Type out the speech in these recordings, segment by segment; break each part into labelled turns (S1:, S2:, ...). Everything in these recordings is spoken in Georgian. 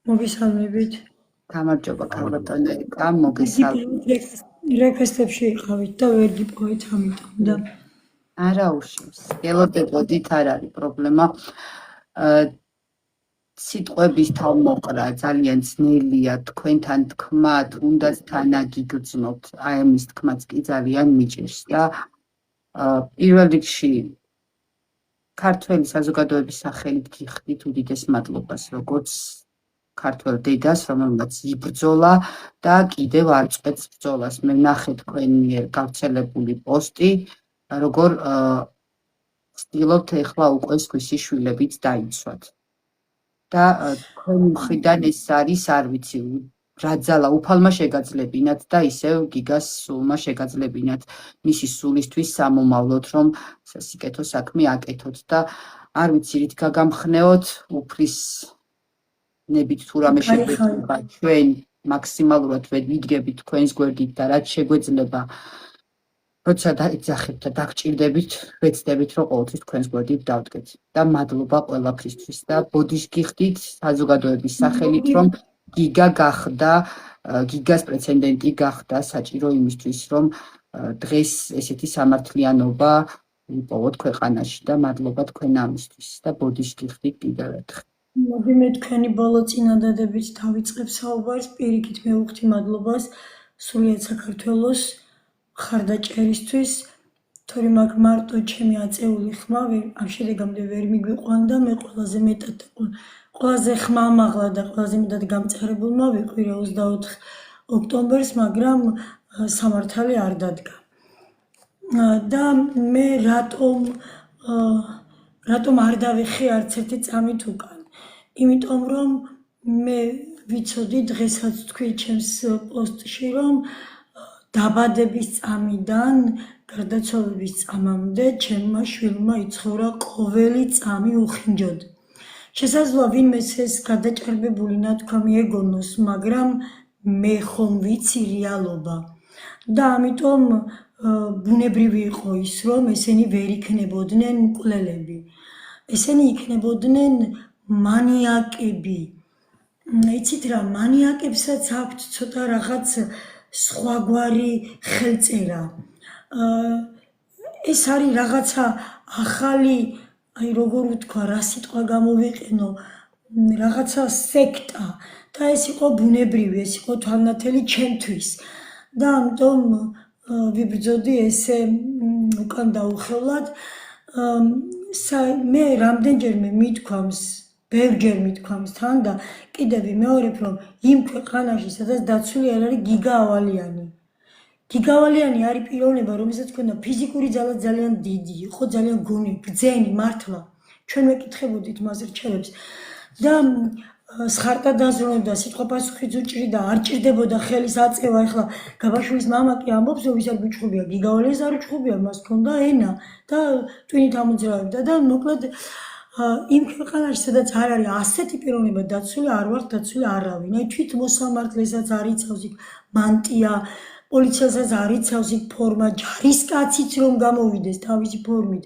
S1: მოგესალმებით.
S2: გამარჯობა ქალბატონი ერიკა, მოგესალმებით.
S1: რეკვესტებში იყავით და ვერ გიპოვეთ ამიტომ და
S2: არა უშავს. ელოდებოდით, არ არის პრობლემა. სიტყვების თავმოყრა ძალიან ძნელია, თქვენთან თქმა თუნდაც თანაგიგრძნობთ, აი ამის თქმაც კი ძალიან მიჭირს და პირველ რიგში ქართველი საზოგადოების სახელით გიხდით უდიდეს მადლობას, როგორც ქართველ დედას, რომელმაც იბრძოლა და კიდევ არ წყვეტს ბრძოლას. მე ვნახე თქვენ მიერ გავრცელებული პოსტი, როგორ ვცდილობთ ეხლა უკვე სხვისი შვილებიც დაიცვათ. და თქვენი მხრიდან ეს არის, არ ვიცი, რა ძალა უფალმა შეგაძლებინათ და ისევ გიგას სულმა შეგაძლებინათ მისი სულისთვის სამომავლოდ, რომ სასიკეთო საქმე აკეთოთ და არ ვიცი, რით გაგამხნეოთ, უფრის ნებით თუ რამე შეგვეძლება, ჩვენ მაქსიმალურად ვიდგებით თქვენს გვერდით და რაც შეგვეძლება, როცა დაიძახებთ და დაგჭირდებით, ვეცდებით, რომ ყოველთვის თქვენს გვერდით დავდგეთ. და მადლობა ყველაფრისთვის და ბოდიშ გიხდით საზოგადოების სახელით, რომ გიგა გახდა, გიგას პრეცედენტი გახდა საჭირო იმისთვის, რომ დღეს ესეთი სამართლიანობა ვიპოვოთ ქვეყანაში და მადლობა თქვენ ამისთვის და ბოდიშ გიხდით კიდევ ერთხელ.
S1: მოდი მე თქვენი ბოლო წინადადებით დავიწყებ საუბარს, პირიქით მივუხდი მადლობას სრულიად საქართველოს ხარდაჭერისთვის, თორემ აქ მარტო ჩემი აწეული ხმა ამ შედეგამდე ვერ მიგვიყვანდა, მე ყველაზე მეტად ყველაზე ხმამაღლა და ყველაზე მეტად გამწარებულმა ვიყვირე 24 ოქტომბერს, მაგრამ სამართალი არ დადგა. და მე რატომ არ დავიხი არც ერთი წამით უკან? იმიტომ რომ მე ვიცოდი დღესაც თქვი ჩემს პოსტში, რომ დაბადების წამიდან გარდაცვალების წამამდე ჩემმა შვილმა იცხოვრა ყოველი წამი უხინჯოდ. შესაძლოა ვინმეს ეს გადაჭარბებული ნათქვამი ეგონოს, მაგრამ მე ხომ ვიცი რეალობა და ამიტომ ბუნებრივი იყო ის, რომ ესენი ვერ იქნებოდნენ მკვლელები. ესენი იქნებოდნენ მანიაკები. იცით რა, მანიაკებსაც აქვთ ცოტა რაღაც სხვაგვარი ხელწერა. ეს არის რაღაცა ახალი, აი როგორ ვთქვა, რა სიტყვა გამოვიყენო, რაღაცა სექტა და ეს იყო ბუნებრივი, ეს იყო თვალნათელი ჩემთვის. და ამიტომ ვიბრძოდი ესე უკან დაუხევლად. მე რამდენჯერმე მithქვამს, ბევრჯერ მithქვამს თან და კიდევ ვიმეორებ, რომ იმ ქვეყანაში, სადაც დაცული არ არის გიგა ავალიანი. გიგა ავალიანი არის პიროვნება, რომელსაც ჰქონდა ფიზიკური ძალა ძალიან დიდი, იყო ძალიან გონი, ბრძენი, მართლა. ჩვენ ვეკითხებოდით მას რჩევებს და სხარტა დაზრუნდა, სიტყვა პასუხიც უჭრიდა, არ ჭირდებოდა ხელის აწევა. ეხლა გაბაშვილის მამა კი ამბობს, რომ ვის არ გუჭხუბია, გიგა ავალიანს არ უჭხუბია, მას ჰქონდა ენა და ტვინით ამოძრავებდა და მოკლედ იმ ქვეყანაში, სადაც არ არის ასეთი პიროვნება დაცული, არ ვართ დაცული არავინ. აი თვით მოსამართლესაც არ იცავს იქ მანტია, პოლიციასაც არ იცავს იქ ფორმა, ჯარისკაციც რომ გამოვიდეს თავისი ფორმით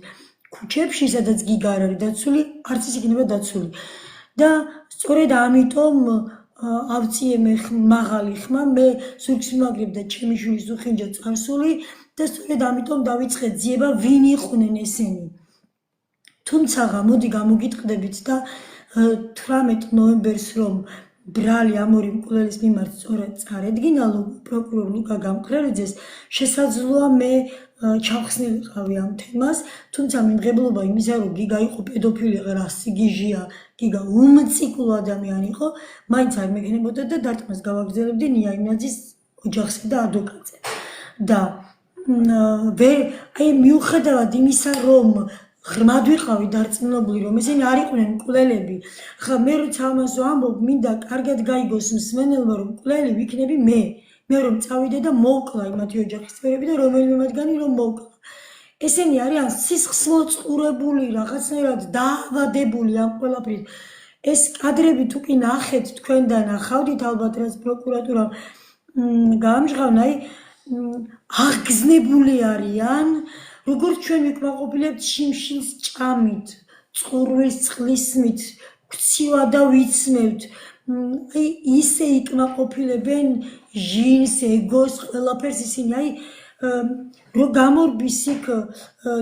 S1: ქუჩებში, სადაც გიგა არ არის დაცული, არც ის იქნება დაცული. და სწორედ ამიტომ ავწიე მე მაღალი ხმა, მე ზურგს ვიმაგრებ და ჩემი შვილის უხინჯა წარსული და სწორედ ამიტომ დავიწყე ძიება, ვინ იყვნენ ესენი. თუმცა მოდი გამოგიტყდებით და 18 ნოემბერს რომ ბრალი ამ ორი მკვლელის მიმართ სწორად წარედგინა პროკურორ ლუკა გამყრელიძეს, შესაძლოა მე ჩავხსნილიყავი ამ თემას, თუმცა მიმღებლობა იმისა, რომ გიგა იყო პედოფილი, რა სიგიჟია, გიგა უმციკლო ადამიანი იყო, მაინც არ მეკნებოდა და დარტყმას გავაგრძელებდი ნია იმნაძის ოჯახზე და ადვოკატზე. და აი მიუხედავად იმისა, რომ ღრმად ვიყავი დარწმუნებული, რომ ესენი არ იყვნენ მკვლელები. ხა მე როცა ამას ვამბობ, მინდა კარგად გაიგოს მსმენელმა, რომ მკვლელი ვიქნები მე. მე რომ წავიდე და მოვკლა იმათი ოჯახის წევრები და რომელიმე მათგანი რომ მოვკლა. ესენი არიან სისხლს მოწყურებული, რაღაცნაირად დაავადებული ამ ყველაფრით. ეს კადრები თუ კი ნახეთ, თქვენ და ნახავდით ალბათ, რაც პროკურატურამ გაამჟღავნა, აი აღგზნებული არიან. როგორც ჩვენ ვიკმაყოფილებთ შიმშილს ჭამით, წყურვის წყლისმით, გვცივა და ვიცმევთ, აი ისე იკმაყოფილებენ ჟინს, ეგოს, ყველაფერს ისინი, აი რო გამორბის იქ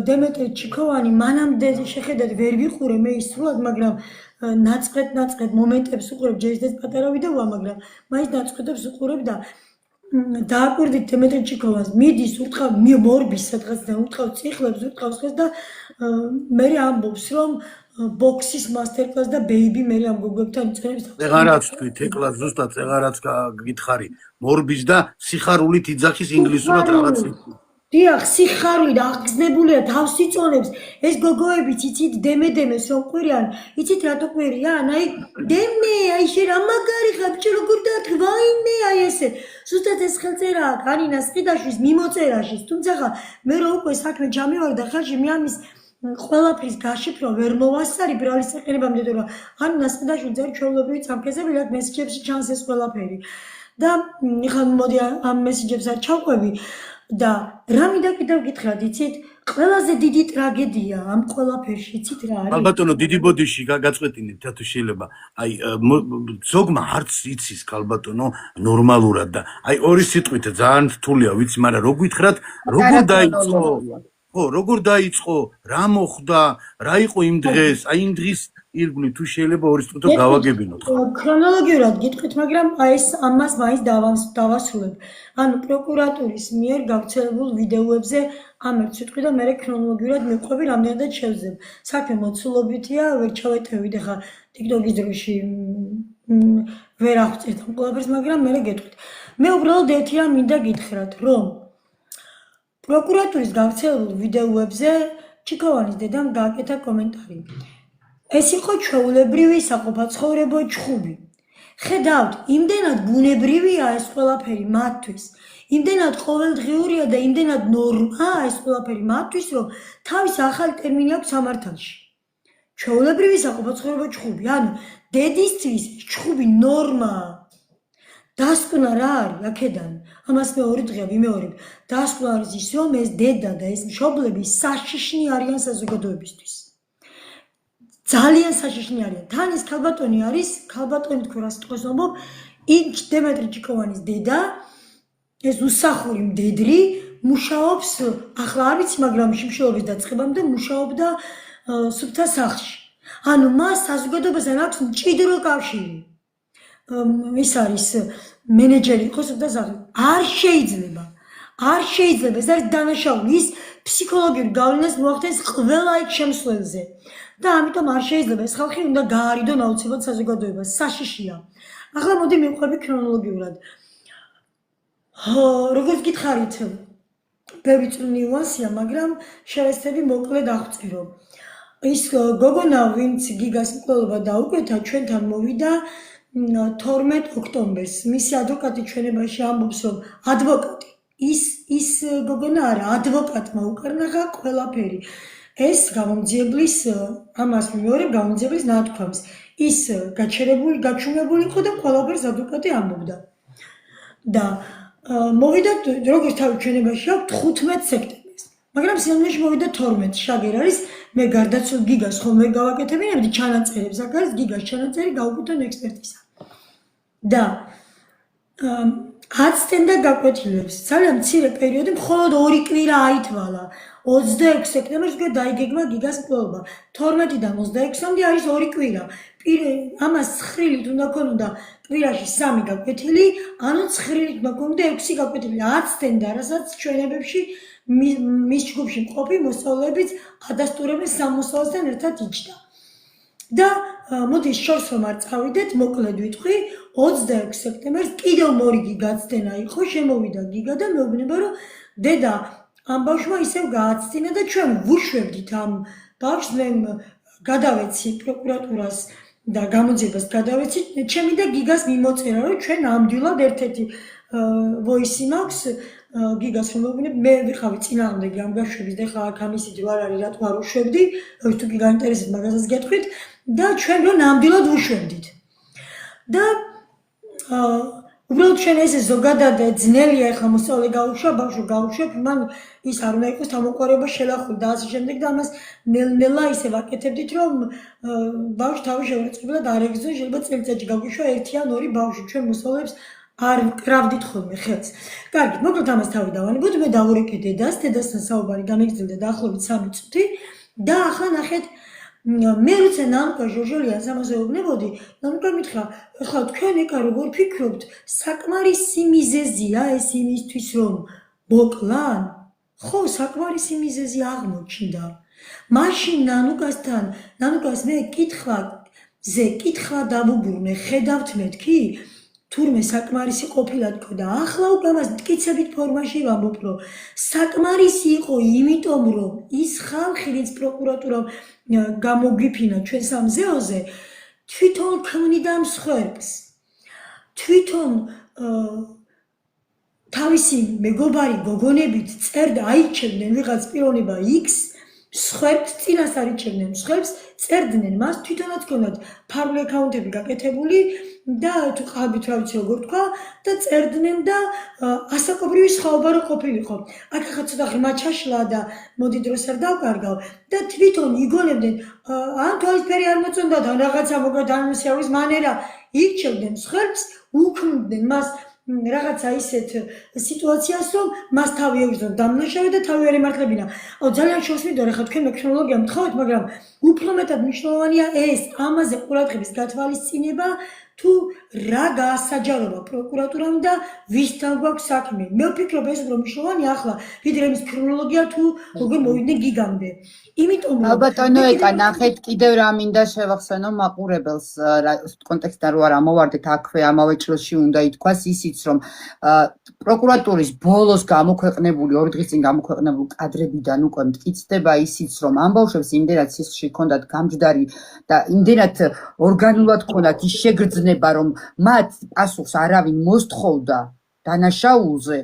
S1: დემეტრე ჩიქოვანი მანამდე შეხედეთ ვერ ვიყურე მე ის სრულად, მაგრამ ნაწყვეტ მომენტებს უყურებ, ჯერჯერობით პატარა ვიდეოა, მაგრამ მაინც ნაწყვეტებს უყურებ და დააკვირდით დემეტრე ჩიქოვანს, მიდის ურტყავ მორბის სადღაც და ურტყავ წიხლებს, ურტყავს ხეს და მე ამბობს რომ ბოქსის მასტერ-კლასს და ბეიბი მე ამ გოგოებთან იწერებს.
S3: ეღარაც თქვი, ეკლა ზუსტად ეღარაც გითხარი. მორბის და სიხარულით იძახის ინგლისურად რაღაც.
S1: დიახ, სიხარული და აღგზნებულია თავს იწონებს. ეს გოგოებიც იცით დემედემეს რომ ყვირიან, იცით რატო ყვირიან? აი დემე, აი შენ რა მაგარი ხარ, ბიჭო როგორ დათვაინე, აი ესე. ზუსტად ეს ხელწერაა განინას ყიდაშვილის მიმოწერაში. თუმცა მე რო უკვე საქმე ჩამივარდა ხელში, მე ამის ყველაფრის გაშიფრო ვერ მოვასწარი ბრალის საყენებამდე, რომ ანუ ნასყიდაშვილი ძერ ჩვეულებრივი წამქეზები რაც მესიჯებში ჩანს ეს ყველაფერი. და ეხლა მოდი ამ მესიჯებს არ ჩავყვები და რა მინდა კიდევ გითხრათ, იცით, ყველაზე დიდი ტრაგედია ამ ყველაფერში, იცით რა არის?
S3: ალბათონო დიდი ბოდიში გაწყვეტინეთ თუ შეიძლება. აი ზოგმა არც იცის ალბათონო ნორმალურად და აი ორი სიტყვით ძალიან რთულია, ვიცი, მაგრამ რო გითხრათ, როგორ დაიწყო? ხო, როგორ დაიწყო? რა მოხდა? რა იყო იმ დღეს? აი იმ დღის ირგვლივ თუ შეიძლება ორი სიტყვით გავაგებინოთ.
S1: ქრონოლოგიურად გითხრით, მაგრამ აი ეს ამას მაინც დავასრულებ. ანუ პროკურატურის მიერ გავრცელებულ ვიდეოებზე ამ ერთ სიტყვით და მე ქრონოლოგიურად მივყვები, რამდენადაც შევძებ. საქმე მოცულობითია, ვერ ჩავეტევით ახლა TikTok-ის დროში ვერ აღწერთ ამ ყველაფერს, მაგრამ მე გეტყვით. მე უბრალოდ ერთი რამ მინდა გითხრათ, რომ პროკურატურის გავრცელებულ ვიდეოებზე ჩიქოვანის დედამ გააკეთა კომენტარი. ეს იყო ჩვეულებრივი საყოფაცხოვრებო ჩხუბი. ხედავთ, იმდენად ბუნებრივია ეს ყველაფერი მათთვის, იმდენად ყოველდღიურია და იმდენად ნორმაა ეს ყველაფერი მათთვის, რომ თავის ახალი ტერმინი აქვს სამართალში. ჩვეულებრივი საყოფაცხოვრებო ჩხუბი, ანუ დედისთვის ჩხუბი ნორმაა. დასკვნა რა არის აქედან? ამას მე ორი დღეა ვიმეორებ. დასკვნა არის ის, რომ ეს დედა და ეს მშობლები საშიშნი არიან საზოგადოებისთვის. ძალიან საშიშნი არიან. თან ეს ქალბატონი არის, ქალბატონი თქვენ რა სიტყვას ვამბობ, იქ დემეტრე ჩიქოვანის დედა, ეს უსახური მდედრი, მუშაობს, ახლა არ ვიცი, მაგრამ შიმშილობის დაწყებამდე მუშაობდა სუფთა სახლში. ანუ მას საზოგადოებასთან აქვს მჭიდრო კავშირი. ის არის მენეჯერი იყო სუფთა სახლში. არ შეიძლება ეს არის დანაშაული, ის ფსიქოლოგიური გავლენას მოახდენს ყველა იქ შემსვლელზე. და ამიტომ არ შეიძლება ეს ხალხი უნდა გაარიდონ აუცილებლად საზოგადოებას. საშიშია. ახლა მოდი მივყვები ქრონოლოგიურად. როგორც გითხარით, ბევრი ნიუანსია, მაგრამ შევეცდები მოკლედ აღწერო. ის გოგონა, ვინც გიგას მკვლელობა დაუკვეთა, ჩვენთან მოვიდა 12 ოქტომბერს. მისი ადვოკატი ჩვენებაში ამბობს, რომ ადვოკატი ის გოგონა არა, ადვოკატმა უკარნახა ყველაფერი. ეს გამომძიებლის ამას მიმეორებ გამომძიებლის ნათქვამს. ის გაჩუმებული იყო და ყველაფერს ადვოკატი ამბობდა. და მოვიდა როგორც თავი ჩვენებაში აქვს 15 სექტემბერს. მაგრამ სიამოვნებაში მოვიდა 12. შაგერ არის, მე გარდაცვალ გიგას ხომ ვერ გავაკეთებინებდი ჩანაწერებს, აქ არის გიგას ჩანაწერი გაუკეთონ ექსპერტიზა. და აცდენდა გაკვეთილებს. ძალიან მცირე პერიოდი, მხოლოდ 2 კვირა აითვალა. 26 სექტემბერს უკვე დაიგეგმა გიგას მკვლელობა. 12-დან 26-მდე არის 2 კვირა. ამას ცხრილით უნდა ქონოდა კვირაში 3 გაკვეთილი, ანუ ცხრილით უნდა ქონოდა 6 გაკვეთილი. აცდენდა, რასაც ჩვენებებში მის ჯგუფში მყოფი მოსწავლეებიც ადასტურებენ სამოსავლესთან ერთად იჯდა. და მოდი შორს რომ არ წავიდეთ, მოკლედ ვიტყვი, 26 სექტემბერს კიდევ მორიგი გაცდენა იყო, შემოვიდა გიგა და მეუბნება, რომ დედა ამ ბავშვმა ისევ გააცდინა და ჩვენ ვუშვებდით ამ ბავშვს, მე გადავეცი პროკურატურას და გამოძიებას გადავეცი, ჩემი და გიგას მიმოწერა, რომ ჩვენ ამდვილად ერთ-ერთი ვოისი მაქვს გიგას რომ მეუბნებ, მე ვიყავი წინააღმდეგი ამ ბავშვების და ხა აქ ამისი დრო არ არის, რატო არ უშვებდი, თუ კი გაინტერესებთ მაგასაც გეტყვით და ჩვენ რომ ნამდვილად უშვებდით. და უბრალოდ ჩვენ ესე ზოგადად ძნელია ახლა მოსწავლე გაუშვა, ბავშვი გაუშვებ, მან ის არ უნდა იყოს თავმოყრება შელახული და ასე შემდეგ და ამას ნელ-ნელა ისე ვაკეთებდით რომ ბავშვი თავი შეურაცხყოფილად არ ეგზო შეიძლება წელიწადში გაგვიშვა 1 ან 2 ბავშვი ჩვენ მოსწავლეებს არ კრავდით ხოლმე ხელს. კარგი, მოკლედ ამას თავი დავანებოთ, მე დავურეკე დედასთან საუბარი განეგრძელდა დაახლოებით 3 წუთი და ახლა ნახეთ მე როცა ნანუკა ჟორჟოლიანს ამას ეუბნებოდი, ნანუკა მითხრა, ხა თქვენ ეკა როგორ ფიქრობთ, საკმარისი მიზეზია ეს იმისთვის რომ მოკლან? ხო, საკმარისი მიზეზი აღმოჩნდა. მაშინ ნანუკას მე კითხვა დავუბრუნე, ხედავთ მეთქი? თურმე საკმარისი ყოფილა თქო და ახლა უკვე ამას მტკიცებით ფორმაში ვამბობ, რომ საკმარისი იყო იმიტომ, რომ ის ხალხი, ვინც პროკურატურამ გამოგვიფინა ჩვენს ამ ზეოზე, თვითონ ქმნიდა მსხვერპლს. თვითონ თავისი მეგობარი გოგონებით წერდა, აიჩევდნენ ვიღაც პიროვნება X, მსხვერპლს, წინას არიჩევდნენ მსხვერპლს, წერდნენ მას, თვითონაც ჰქონდათ ფარული აკაუნტები გაკეთებული და თუ ყალბით რა ვიცი როგორ თქვა და წერდნენ და ასაკობრივი სხვაობა რო ყოფილიყო. აქ ახლა ცოტა ღრმა ჩაშლა და მოდი დროს არ დავკარგავ და თვითონ იგონებდნენ ან თვალისფერი არ მოწონდათ ან რაღაცა მოგა დანუსიავის მანერა ირჩევდნენ მსხვერპლს, უქმნდნენ მას რაღაცა ისეთ სიტუაციას, რომ მას თავი ეკრძო დამნაშავე და თავი არ ემართლებინა. ძალიან შორს მიდორ, ახლა თქვენ მექნოლოგია მთხოვთ, მაგრამ უფრო მეტად მნიშვნელოვანია ეს ამაზე ყურადღების გათვალისწინება, თუ რა გაასაჯაროვა პროკურატურამ და ვისთან გვაქვს საქმე. მე ვფიქრობ ეს უფრო მნიშვნელოვანია ახლა, ვიდრე მის ქრონოლოგია თუ როგორ მოვიდნენ გიგამდე. იმიტომ რომ
S2: ალბათონო ეკა ნახეთ კიდევ რა მინდა შევახსენო მაყურებელს კონტექსტიდან რო არ ამოვარდეთ აქვე ამავე წელში უნდა ითქვას ისიც რომ პროკურატურის ბოლოს გამოქვეყნებული 2 დღის წინ გამოქვეყნებული კადრებიდან უკვე მტკიცდება ისიც რომ ამ ბავშვებს იმდენად სისხლში ჰქონდათ გამჯდარი და იმდენად ორგანულად ჰქონდათ ის შეგრძნება რომ მათ პასუხს არავინ მოსთხოვდა დანაშაულზე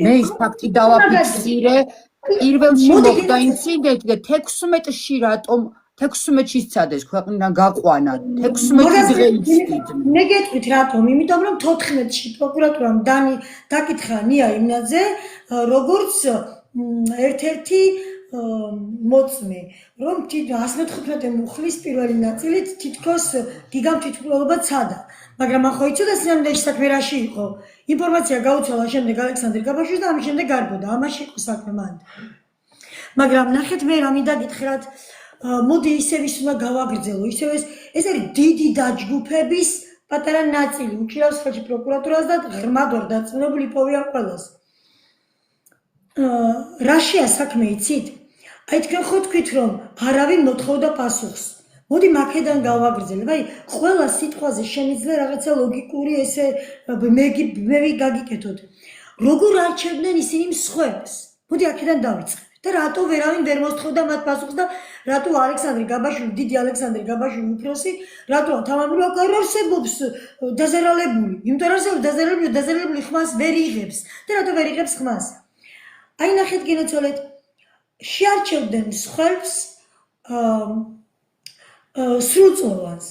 S2: მე ის ფაქტი დავაფიქსირე პირველში მოხდა ინციდენტი და 16-ში რატომ 16-ში სცადეს ქვეყნიდან გაყვანა 16 დღე იცდით
S1: მე გეტყვით რატომ იმიტომ რომ 14-ში პროკურატურამ დაკითხა ნია იმნაძე როგორც ერთ-ერთი მოწმე რომ 115 მუხლის პირველი ნაწილით თითქოს გიგამ თვითმკვლელობა ცადა მაგრამ ახლა იცოდა სინამდვილეში საქმე რაში იყო ინფორმაცია გაუცვალა შემდეგ ალექსანდრე გაბაშვილს და ამის შემდეგ გარბოდა ამაში იყო საქმე მანდ მაგრამ ნახეთ მე რა მინდა გითხრათ მოდი ისევ ის უნდა გავაგრძელო ისევ ეს არის დიდი დაჯგუფების პატარა ნაწილი უჭირავს ხელში პროკურატურას და ღრმად ვარ დაწუნებული იპოვიან ყველას რაშია საქმე იცით აი თქვენ ხო თქვით რომ არავინ მოთხოვდა პასუხს მოდი მაქედან გავაგრძელებ აი ყველა სიტყვაზე შემიძლია რაღაცა ლოგიკური ესე მე გაგიკეთოთ როგორ არჩევდნენ ისინი მსხვერპლს მოდი აქედან დავიწყებ და რატო ვერავინ ვერ მოსთხოვდა მათ პასუხს და რატო ალექსანდრე გაბაშვილი დიდი ალექსანდრე გაბაშვილი უფროსი რატო თავმოყრა არ არსებობს დაზარალებული იმიტომ რომ არსებობს დაზარალებული ხმას ვერ იღებს და რატო ვერ იღებს ხმას აი ნახეთ გინოცვალეთ შეარჩევდნენ მსხვერპლს სრულწლოვანს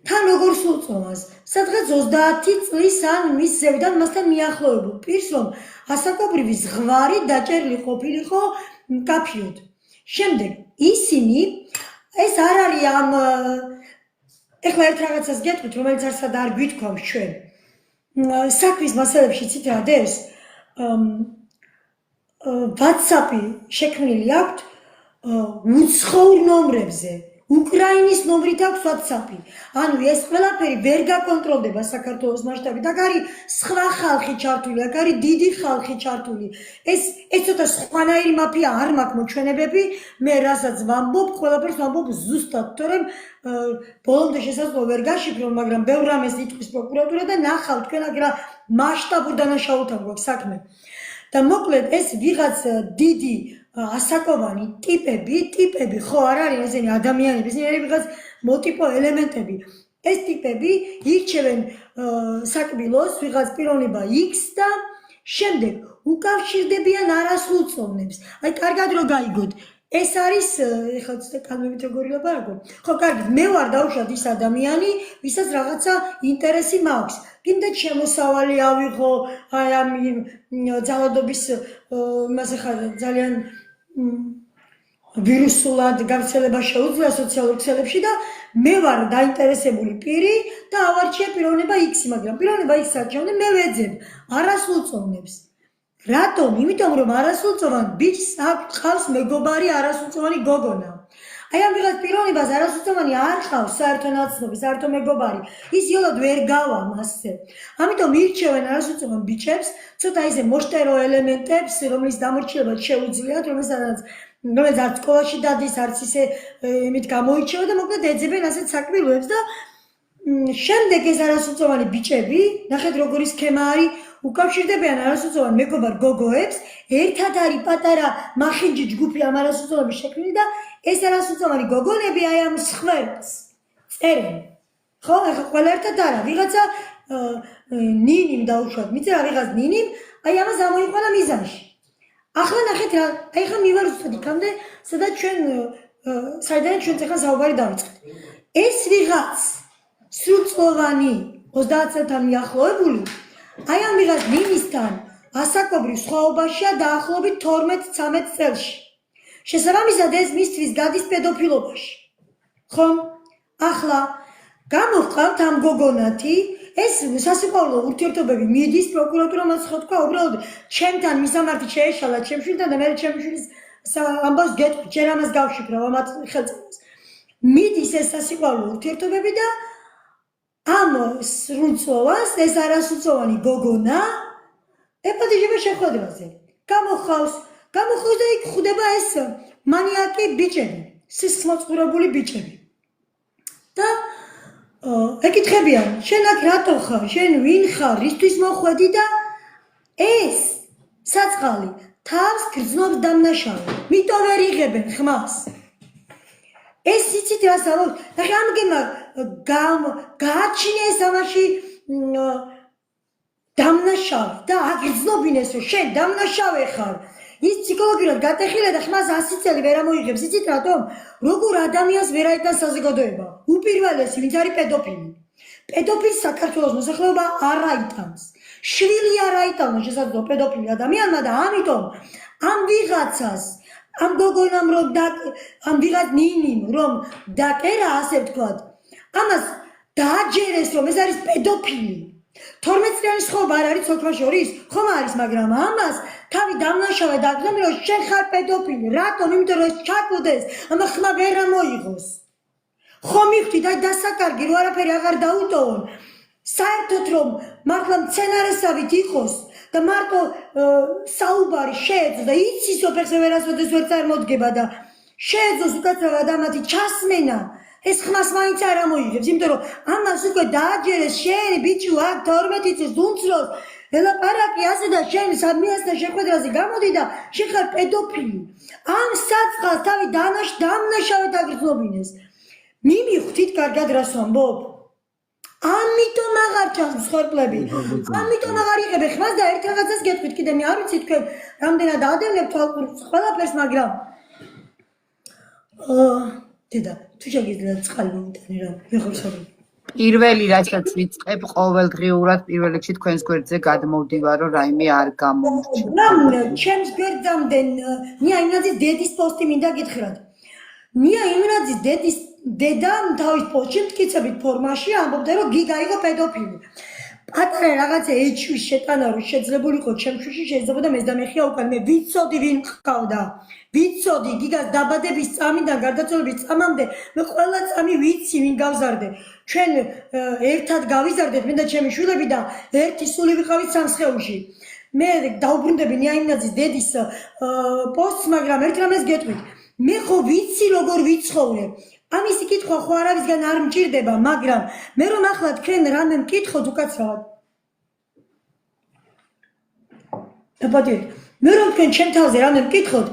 S1: თან როგორ სრულწლოვანს სადღაც 30 წლის ან მის ზევიდან მასთან მიახლოებულ პირს რომ ასაკობრივი ზღვარი დაჭერილი ყოფილიყო კაფიოდ შემდეგ ისინი ეს არ არის ამ ეხლა ერთ რაღაცას გეტყვით რომელიც არცად არ გვითქვამს ჩვენ საქმის მასალებში ცით რა დევს WhatsApp-ი შექმნილი აქვს უცხოურ ნომრებზე უკრაინის ნომრით აქვს WhatsApp-ი. ანუ ეს ყველაფერი ვერ გაკონტროლდება საქართველოს მასშტაბით. აქ არის სხვა ხალხი ჩართული, აქ არის დიდი ხალხი ჩართული. ეს ცოტა სხვანაირი მაფია არ მაქვს მოჩვენებები. მე რასაც ვამბობ, ყველაფერს ვამბობ ზუსტად, თორემ ბოლომდე შესაძლოა ვერ გაშიფრო, მაგრამ ბევრ რამეს იტყვის პროკურატურა და ნახავთ თქვენ აქ რა მასშტაბურ დანაშაულთან გვაქვს საქმე. და მოკლედ ეს ვიღაც დიდი ასაკოვანი ტიპები ხო არ არის ესენი ადამიანები ესენი არის ვიღაც მოტიპო ელემენტები ეს ტიპები ირჩევენ საკბილოს ვიღაც პიროვნება X და შემდეგ უკავშირდებიან არასრულწლოვნებს აი კარგად რო გაიგოთ ეს არის ეხლა ცოტა კანონით როგორი ლაპარაკო. ხო, კარგი, მე ვარ დავუშვათ ის ადამიანი, ვისაც რაღაცა ინტერესი მაქვს. კიდე შემოსავალი ავიღო, აი ამ ძალადობის იმას ახლა ძალიან ვირუსულად გავრცელება შეუძლია სოციალურ ქსელებში და მე ვარ დაინტერესებული პირი და ავარჩიე პიროვნება X, მაგრამ პიროვნება X საჩემდე მე ვეძებ არასრულწლოვნებს. რატომ? იმიტომ რომ არასრულწლოვან ბიჭს აქვს მეგობარი არასრულწლოვანი გოგონა. აი ამ ვიღაც პიროვნებას არასრულწლოვანი არ ყავს საერთო ნაცნობი, საერთო მეგობარი. ის იოლად ვერ გავა მასზე. ამიტომ ირჩევენ არასრულწლოვან ბიჭებს, ცოტა ისე მოშტერო ელემენტებს, რომლის დამორჩილება შეუძლიათ, რომელიც არც სკოლაში დადის, არც ისე იმით გამოირჩევა და მოკლედ ეძებენ ასეთ საქმიანობებს და შემდეგ ეს არასრულწლოვანი ბიჭები, ნახეთ როგორი სქემა არის, უკავშირდებიან არასრულწლოვან მეგობარ გოგოებს, ერთად არის პატარა მახინჯი ჯგუფი ამ არასრულწლოვანების შექმნილი და ეს არასრულწლოვანი გოგონები აი ამ სხვერპლს წერენ. ხო, ახლა ყველა ერთად არა, ვიღაცა ნინიმ დაუშვათ, მიწება ვიღაც ნინიმ, აი ამას ამოიყვანა მიზანში. ახლა ნახეთ რა, აი ხა მივარ უცოდ იქამდე, სადაც საიდანაც ჩვენ ახლა საუბარი დავიწყეთ. ეს ვიღაც სრულწლოვანი 30 წელთან მიახლოებული, აი ამ ვიღაც ნინისთან ასაკობრივ სხვაობაშია დაახლოებით 12-13 წელში. შესაბამისად ეს მისთვის გადის პედოფილობაში. ხო? ახლა გამოჰყავთ ამ გოგონათი, ეს სასიყვარულო ურთიერთობები მიდის პროკურატურამ ხო თქვა, უბრალოდ ჩემთან მისამართი შეეშალა ჩემ შვილთან და მე ჩემ შვილის ამბავს გეტყვი, ჯერ ამას გავშიფრავ ამათ ხელწებას. მიდის ეს სასიყვარულო ურთიერთობები და ამ სრულწლოვანს ეს არასრულწლოვანი გოგონა ეპატიჟება შეხვედრაზე. გამოხავს და იქ ხვდება ეს მანიაკი ბიჭები, სისხლმოწყურებული ბიჭები. და ეკითხებიან, შენ აქ რატო ხარ, შენ ვინ ხარ, რისთვის მოხვედი და ეს საწყალი თავს გრძნობს დამნაშავე, მიტომ ვერ იღებენ ხმას. ეს იცით რას ამბობ? ნახე ამგემა გააჩინე ეს ამაში დამნაშავე და აგრძნობინეს რომ შენ დამნაშავე ხარ. ის ფსიქოლოგიურად გატეხილა და ხმას 100 წელი ვერ ამოიღებს. იცით რატომ? როგორ ადამიანს ვერ აიტანს საზოგადოება? უპირველესი, ვინც არის პედოფილი. პედოფილს საქართველოს მოსახლეობა არ აიტანს. შვილი არ აიტანოს შესაძლო პედოფილი ადამიანმა და ამიტომ ამ ვიღაცას, ამ გოგონამ რომ ამ ვიღაც ნინიმ რომ დაკერა, ასე ვთქვათ, ამას დააჯერეს რომ ეს არის პედოფილი. 12 წლიანი სხვაობა არ არის ცოლ შორის? ხომ არის, მაგრამ ამას თავი დამნაშავე დაგზნები რომ შენ ხარ პედოფილი. რატომ? იმიტომ რომ ეს ჩაკვდეს, ამა ხმა ვერ ამოიღოს. ხომ მივხვდით, აი დასაკარგი რო არაფერი აღარ დაუტოვონ. საერთოდ რომ მართლა მცენარესავით იყოს და მარტო საუბარი შეეძლო და იცის ოფერს ვერასოდეს ვერ წარმოდგება და შეეძლოს უკაცრავად ამათი ჩასმენა. ეს ხმას მაინც არ ამოიღებს, იმიტომ რომ ამას უკვე დააჯერეს შენ ბიჭო აქ 12 წელს უნცროს ელაპარაკი ასე და შენ სამიასთან შეხვედრაზე გამოდი და შენ ხარ პედოფილი. ამ საწყალს თავი დამნაშავედ აგრძნობინეს. მიმიხვდით კარგად რას ვამბობ? ამიტომ აღარ ჩანს მსხვერპლები. ამიტომ აღარ იღებენ ხმას და ერთ რაღაცას გეტყვით კიდე მე არ ვიცი თქვენ რამდენად ადევნებთ ყველაფერს, მაგრამ დედა, თუ შეგიძლიათ წყალი მომიტანი რა, მეხორსავი.
S2: პირველი რასაც ვიწყებ ყოველდღიურად პირველ რიგში თქვენს გვერდზე გადმოვდივარ რომ რაიმე არ გამომრჩება.
S1: რა, ჩემს გვერდამდე ნია იმნაძის დედის პოსტი მინდა გითხრათ. ნია იმნაძის დედა თავის პოსტში მტკიცებით ფორმაში ამბობდა რომ გიგა იყო პედოფილი. პატარა რაღაცა ეჩვის შეტანა რომ შეძლებული იყო ჩემში შეიძლებოდა მესდამეხია უკან მე ვიცოდი ვინ ყავდა. ვიცოდი გიგას დაბადების წამიდან გარდაცვალების წამამდე მე ყველა წამი ვიცი ვინ გავზარდე. ჩვენ ერთად გავიზარდეთ მე და ჩემი შვილები და ერთი სული ვიყავით სამსხეულში. მე დაუბრუნდები ნია იმნაძის დედის პოსტს, მაგრამ ერთ რამეს გეტყვით. მე ხო ვიცი როგორ ვიცხოვრე. ამისი კითხვა ხო არავისგან არ მჭირდება, მაგრამ მე რომ ახლა თქვენ რამე მკითხოთ უკაცრავად. აბადეთ, მე რომ თქვენ ჩემ თავზე რამე მკითხოთ,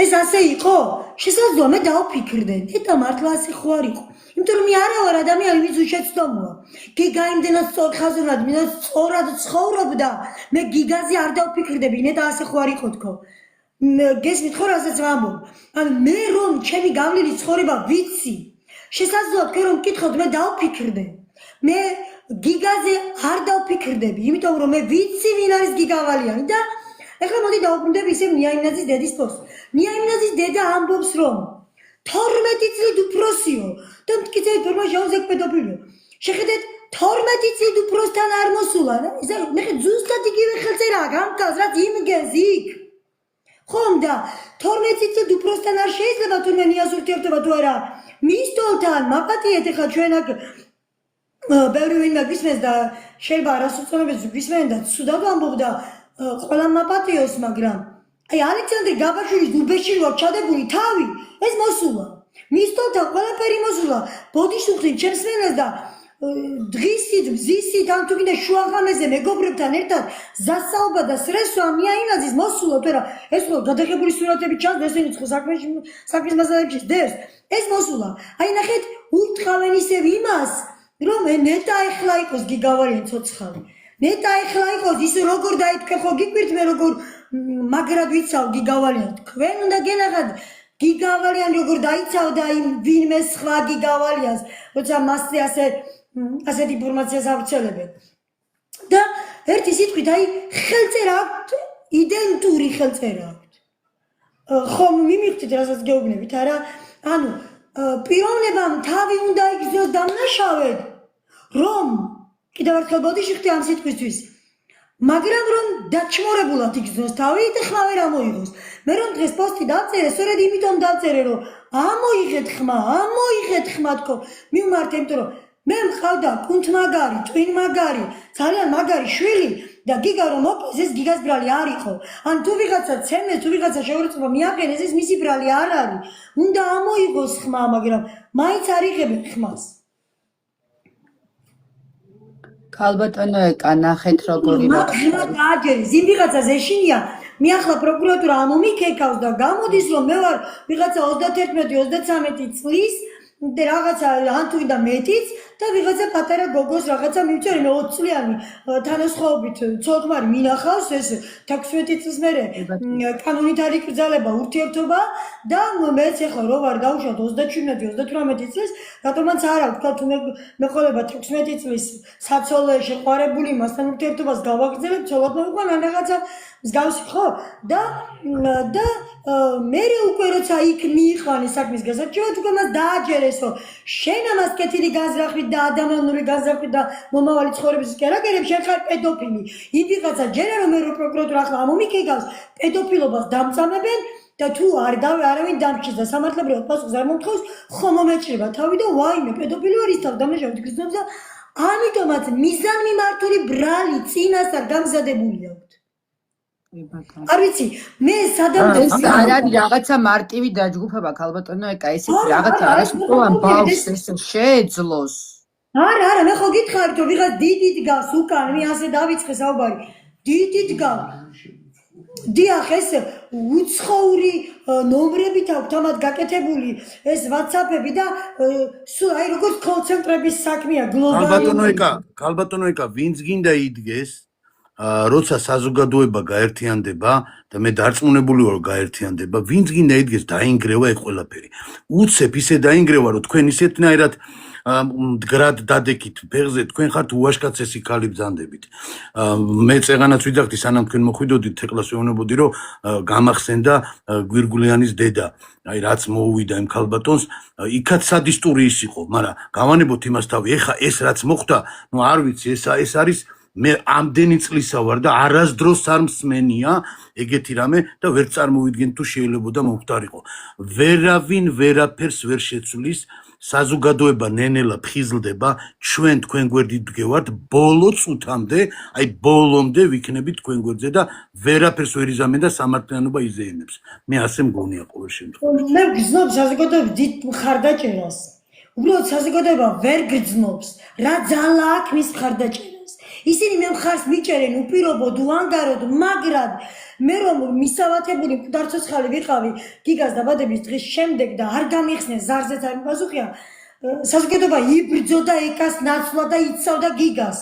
S1: ეს ასე იყო? შესაძლოა მე დავფიქრდე, ეტა მართლა ასე ხო არ იყო. იმიტომ რომ მე არა ვარ ადამიანი, ვინც უშეცდომოა. გიგა იმდენად სწორხაზოვნად, სწორად ცხოვრობდა, მე გიგაზე არ დავფიქრდები, ნეტა ასე ხო არ იყო თქო. გესმით ხო რასაც ვამბობ? ან მე რომ ჩემი გავლილი ცხოვრება ვიცი, შესაძლოა თქვენ რომ მკითხოთ მე დავფიქრდე. მე გიგაზე არ დავფიქრდები, იმიტომ რომ მე ვიცი ვინ არის გიგავალიანი და ეხლა მოდი დავუბრუნდები ისე ნიაიმნაძის დედის პოსტს. ნიაიმნაძის დედა ამბობს რომ 12 წლით უფროსიო და მტკიცებით ფორმაში აუზეკ პედოფილიო. შეხედეთ 12 წლით უფროსთან არ მოსულა და ნახე ზუსტად იგივე ხელწერაა გამკას რაც იმგენს იქ. ხომ და 12 წლით უფროსთან არ შეიძლება თურმე ნიას ურთიერთობა თუ არა მის თოლთან მაპატიეთ ეხლა ჩვენ აქ ბევრი ვინმე გვისმენს და შეიძლება არასოწონებებს გვისმენ და ცუდად ვამბობ და ყველა მაპატიოს მაგრამ აი ალექსანდრე გაბაშვილის დუბეში რო ჩადებული თავი ეს მოსულა მის თოლთან ყველაფერი მოსულა ბოდიშუხლით ჩემს მენას და დღისით მზისით ან თუ კიდე შუაღამეზე მეგობრებთან ერთად ზასაობა და სრესვა მიაინაძის მოსულა თუ რა ეს ხო გადაღებული სურათები ჩანს ესენი ხო საქმის მასალებში დევს ეს მოსულა აი ნახეთ უთხოვენ ისევ იმას რომ ნეტა ეხლა იყოს გიგავალიანი ცოცხალი ნეტა ეხლა იყოს ის როგორ დაითქვე ხო გიკვირთ მე როგორ მაგრად ვიცავ გიგავალიანი თქვენ უნდა გენახათ გიგავალიანი როგორ დაიცავდა იმ ვინმე სხვა გიგავალიანს როცა მასზე ასეთ ინფორმაციას ავრცელებენ და ერთი სიტყვით აი ხელწერა აქვთ იდენტური ხელწერა აქვთ ხომ მიმიღთით რასაც გეუბნებით არა ანუ პიროვნებამ თავი უნდა იგრძნოს დამნაშავედ რომ კიდევ ერთხელ ბოდიში ამ სიტყვისთვის მაგრამ რომ დაჩმორებულად იგრძნოს თავი და ხმა ვერ ამოიღოს მე რომ დღეს პოსტი დავწერე სწორედ იმიტომ დავწერე რომ ამოიღეთ ხმა თქო მივმართე იმიტომ რომ მე მყავდა კუნთ მაგარი ტვინ მაგარი ძალიან მაგარი შვილი და გიგა რომ მოკლეს ეს გიგას ბრალი არ იყო ან თუ ვიღაცა ცემეს თუ ვიღაცა შეურაცხყოფა მიაყენეს ეს მისი ბრალი არ არის უნდა ამოიღოს ხმა მაგრამ მაინც არ იღებენ ხმას
S2: ქალბატონო ეკა ნახეთ როგორი რა
S1: აჯერის იმ ვიღაცას ეშინია მე ახლა პროკურატურა ამომიქეკავს და გამოდის რომ მე ვარ ვიღაცა 31-33 წლის და რაღაცა ან თუ და მეტიც და ვიღაცა პატარა გოგოს რაღაცა მივწერე მე 20 წლიანი თანასხმობით ცოლ-ქმარი მინახავს ეს 16 წლის მერე კანონით არ იკრძალება ურთიერთობა და მეც ახლა რო ვარ დავუშვათ 37-38 წლის რატომაც არა ვთქვა თუ მე ყოლება 16 წლის საცოლე შეყვარებული მასთან ურთიერთობას გავაგრძელებ ცოლად მოვიყვან ან რაღაცა მსგავსი ხო და მე უკვე როცა იქ მიიყვანე საქმის გასარჩევად უკვე მას დააჯერესო შენ ამას კეთილი განზრახვით და ადამიანური განზრახვით და მომავალი ცხოვრების კერაკერებს შენ ხარ პედოფილი იმ ვიღაცა ჯერა რომ მე რო პროკურატურა ახლა ამომიქეგავს პედოფილობას დამწამებენ და თუ არავინ დამჭირს და სამართლებრივად პასუხს არ მომთხოვს ხომ მომეჭრება თავი და ვაიმე პედოფილი ვარ ის თავ დამნაშავედ გრძნობს და ამიტომაც მიზანმიმართული ბრალი წინასწარ გამზადებული აქვს არ ვიცი მე სადამდე
S2: ეს არ არის რაღაცა მარტივი დაჯგუფება ქალბატონო ეკა ესეთი რაღაცა არასწორან ბავშვს ეს შეეძლოს
S1: არა მე ხო გითხარით რომ ვიღაც დიდი დგას უკან მე ასე დავიწყე საუბარი დიდი დგას დიახ ეს უცხოური ნომრებით აქვს თამად გაკეთებული ეს WhatsApp-ები და სულ აი როგორც კონცენტრების საქმეა გლობალური
S3: ქალბატონო ეკა ვინც გინდა იდგეს როცა საზოგადოება გაერთიანდება და მე დარწმუნებული ვარ რომ გაერთიანდება ვინც გინდა იდგეს დაინგრევა ეს ყველაფერი უცებ ისე დაინგრევა რომ თქვენ ისეთნაირად მდგრად დადეკით ფეხზე თქვენ ხართ უაშკაცესი ქალი ბრძანდებით მე წეღანაც ვიძახდი სანამ თქვენ მოხვიდოდით ეხლა შევეუბნებოდი რომ გამახსენდა გვირგულიანის დედა აი რაც მოუვიდა იმ ქალბატონს იქაც სადისტური ის იყო მაგრამ გავანებოთ იმას თავი ეხლა ეს რაც მოხდა ნუ არ ვიცი ეს არის მე ამდენი წლისა ვარ და არასდროს არ მსმენია ეგეთი რამე და ვერ წარმოვიდგენ თუ შეიძლებოდა მომხდარიყო ვერავინ ვერაფერს ვერ შეცვლის საზოგადოება ნენელა ფხიზლდება ჩვენ თქვენ გვერდით ვდგევართ ბოლო წუთამდე აი ბოლომდე ვიქნებით თქვენ გვერდზე და ვერაფერს ვერ იზამენ და სამართლიანობა იზეიმებს მე ასე მგონია ყოველ შემთხვევაში
S1: მე გძნობ საზოგადოების დიდ მხარდაჭერას უბრალოდ საზოგადოება ვერ გძნობს რა ძალა აქვს მის მხარდაჭერას ისინი მე მხარს მიჭერენ უპირობოდ უანგაროდ მაგრად მე რომ მისავათებული მკვდარცოცხალი ვიყავი გიგას დაბადების დღის შემდეგ და არ გამიხსნეს ზარზეც არ მიპასუხია საზოგადოება იბრძოდა ეკას ნაცვლად და იცავდა გიგას